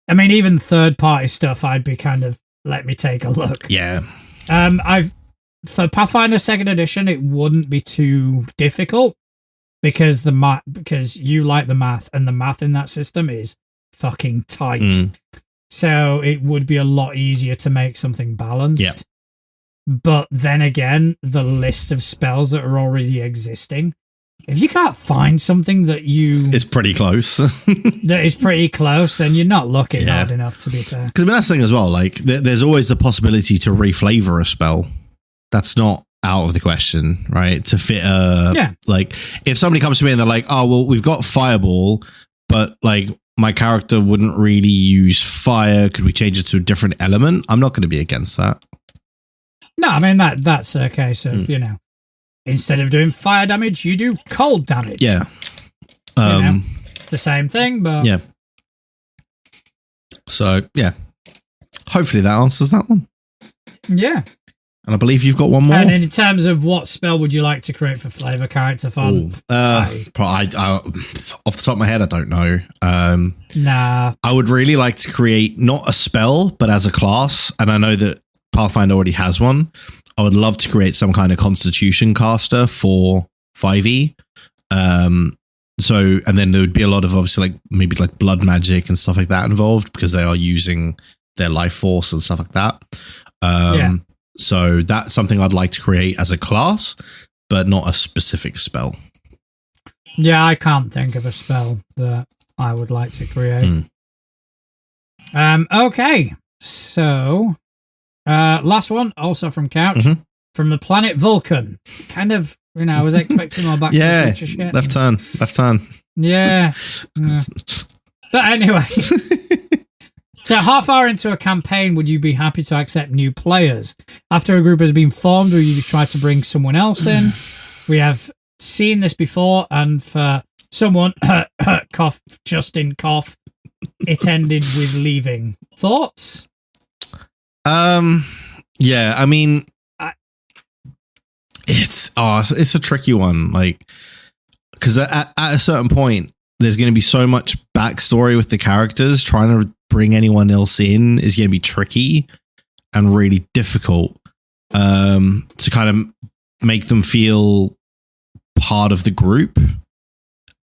I mean, even third-party stuff, I'd be kind of, let me take a look. Yeah. For Pathfinder 2nd Edition, it wouldn't be too difficult because because you like the math, and the math in that system is fucking tight. So it would be a lot easier to make something balanced. Yeah. But then again, the list of spells that are already existing, if you can't find something that it's pretty close. that is pretty close, then you're not looking hard enough, to be fair. Because I mean, that's the thing as well. Like, there's always the possibility to reflavor a spell. That's not out of the question, right? To fit like, if somebody comes to me and they're like, oh, well, we've got Fireball, but like my character wouldn't really use fire. Could we change it to a different element? I'm not going to be against that. No, I mean, that's a case of, you know, instead of doing fire damage, you do cold damage. Yeah. It's the same thing, but... Yeah. So, yeah. Hopefully that answers that one. Yeah. And I believe you've got one more. And in terms of what spell would you like to create for flavor character fun? I off the top of my head, I don't know. Nah. I would really like to create not a spell, but as a class. And I know that Pathfinder already has one. I would love to create some kind of Constitution caster for 5e. So, and then there would be a lot of obviously like maybe like blood magic and stuff like that involved because they are using their life force and stuff like that. So that's something I'd like to create as a class, but not a specific spell. Yeah, I can't think of a spell that I would like to create. Okay, so last one, also from Couch, from the planet Vulcan. Kind of, you know, I was expecting more Back to the Future shit. Left turn. Yeah. But anyway, so half hour into a campaign, would you be happy to accept new players? After a group has been formed, will you try to bring someone else in? We have seen this before, and for someone, cough, Justin cough, it ended with leaving. Thoughts? Yeah, I mean, it's a tricky one, like, because at a certain point, there's going to be so much backstory with the characters. Trying to bring anyone else in is going to be tricky and really difficult to kind of make them feel part of the group.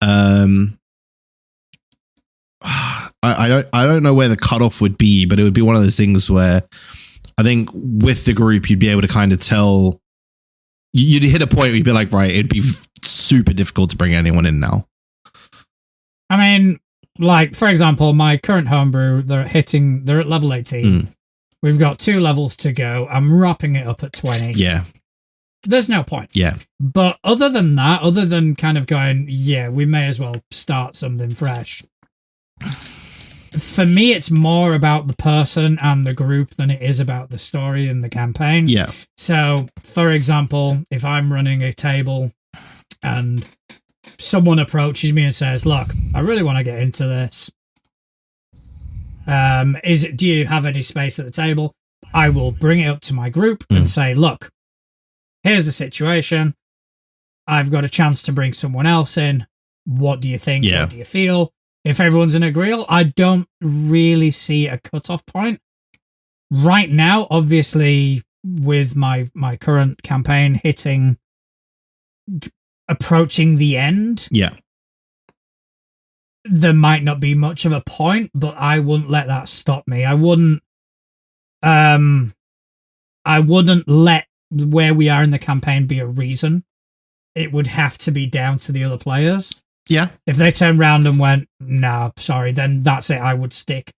I don't know where the cutoff would be, but it would be one of those things where I think with the group, you'd be able to kind of tell. You'd hit a point where you'd be like, right, it'd be super difficult to bring anyone in now. I mean, like, for example, my current homebrew, they're at level 18. We've got 2 levels to go. I'm wrapping it up at 20. Yeah. There's no point. Yeah. But other than that, other than kind of going, yeah, we may as well start something fresh. For me, it's more about the person and the group than it is about the story and the campaign. Yeah. So, for example, if I'm running a table and someone approaches me and says, look, I really want to get into this. Do you have any space at the table? I will bring it up to my group and say, look, here's the situation. I've got a chance to bring someone else in. What do you think? Yeah. What do you feel? If everyone's in agreement, I don't really see a cutoff point. Right now, obviously, with my current campaign approaching the end, there might not be much of a point, but I wouldn't let that stop me. I wouldn't let where we are in the campaign be a reason. It would have to be down to the other players. Yeah. If they turned around and went, no, sorry, then that's it. I would stick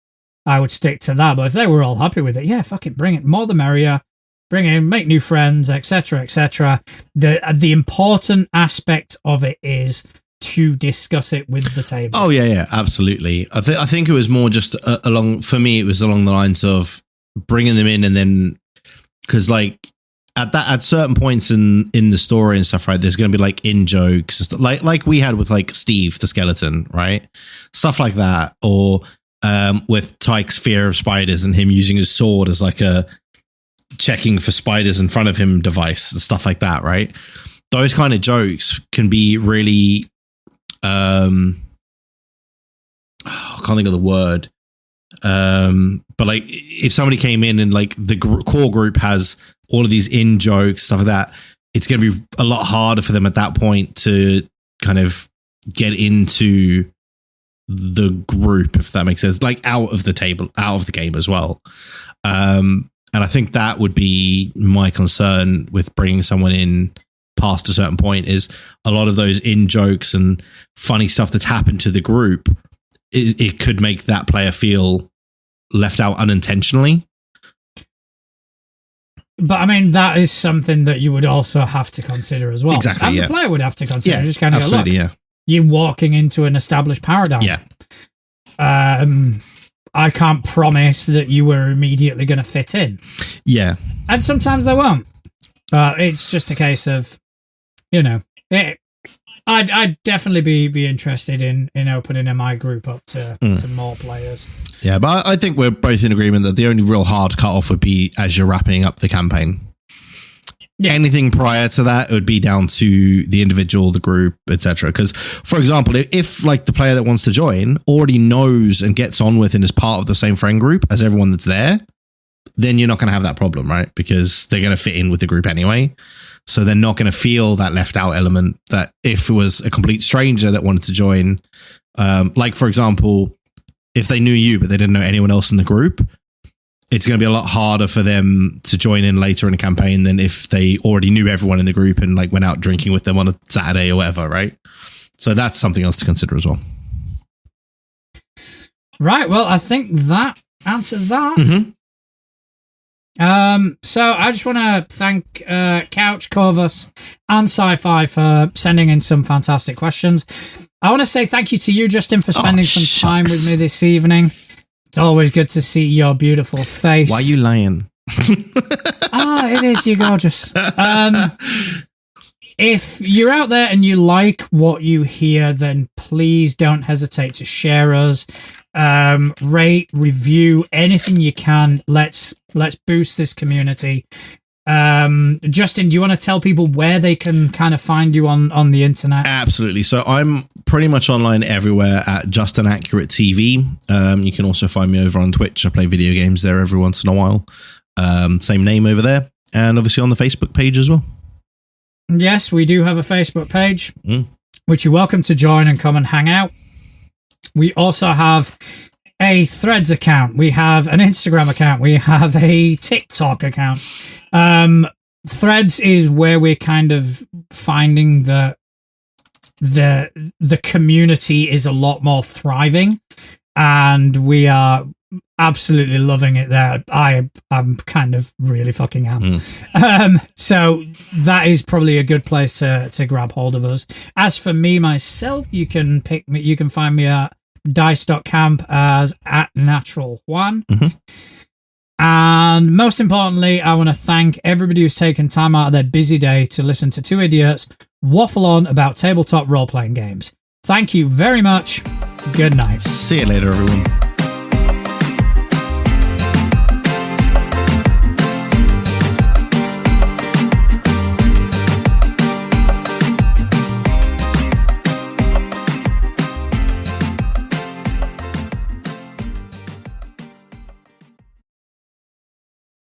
to that. But if they were all happy with it, yeah, fucking bring it. More the merrier. Bring in, make new friends, etc., etc. The important aspect of it is to discuss it with the table. Oh yeah, absolutely. I think it was more just for me, it was along the lines of bringing them in, and then because like at certain points in the story and stuff, right, there's going to be like in jokes, like we had with like Steve the skeleton, right, stuff like that, or with Tyke's fear of spiders and him using his sword as like a checking for spiders in front of him device and stuff like that, right? Those kind of jokes can be really I can't think of the word. But like, if somebody came in and like the core group has all of these in jokes, stuff like that, it's going to be a lot harder for them at that point to kind of get into the group, if that makes sense, like out of the game as well. And I think that would be my concern with bringing someone in past a certain point, is a lot of those in jokes and funny stuff that's happened to the group, it could make that player feel left out unintentionally. But I mean, that is something that you would also have to consider as well. Exactly. And yeah. the player would have to consider. Yeah, just kind of absolutely. Go, look, you're walking into an established paradigm. Yeah. I can't promise that you were immediately going to fit in. Yeah. And sometimes they won't. It's just a case of, I'd definitely be interested in opening my group up to more players. Yeah, but I think we're both in agreement that the only real hard cutoff would be as you're wrapping up the campaign. Yeah. Anything prior to that, it would be down to the individual, the group, etc. Because, for example, if like the player that wants to join already knows and gets on with and is part of the same friend group as everyone that's there, then you're not going to have that problem, right? Because they're going to fit in with the group anyway. So they're not going to feel that left out element that if it was a complete stranger that wanted to join, like, for example, if they knew you, but they didn't know anyone else in the group, it's going to be a lot harder for them to join in later in a campaign than if they already knew everyone in the group and like went out drinking with them on a Saturday or whatever, right? So that's something else to consider as well. Right. Well, I think that answers that. Mm-hmm. So I just want to thank Couch, Corvus, and Sci-Fi for sending in some fantastic questions. I want to say thank you to you, Justin, for spending some time with me this evening. It's always good to see your beautiful face. Why are you lying? It is. You're gorgeous. If you're out there and you like what you hear, then please don't hesitate to share us. Rate, review, anything you can. Let's boost this community. Justin, do you want to tell people where they can kind of find you on the internet? Absolutely. So I'm pretty much online everywhere at Justin Accurate TV. You can also find me over on Twitch. I play video games there every once in a while. Same name over there, and obviously on the Facebook page as well. Yes, we do have a Facebook page, which you're welcome to join and come and hang out. We also have a Threads account. We have an Instagram account. We have a TikTok account. Threads is where we're kind of finding that the community is a lot more thriving, and we are absolutely loving it there. I'm kind of really fucking am. So that is probably a good place to grab hold of us. As for me myself, you can find me at dice.camp as @natural1. And most importantly, I want to thank everybody who's taken time out of their busy day to listen to two idiots waffle on about tabletop role-playing games. Thank you very much. Good night. See you later, everyone.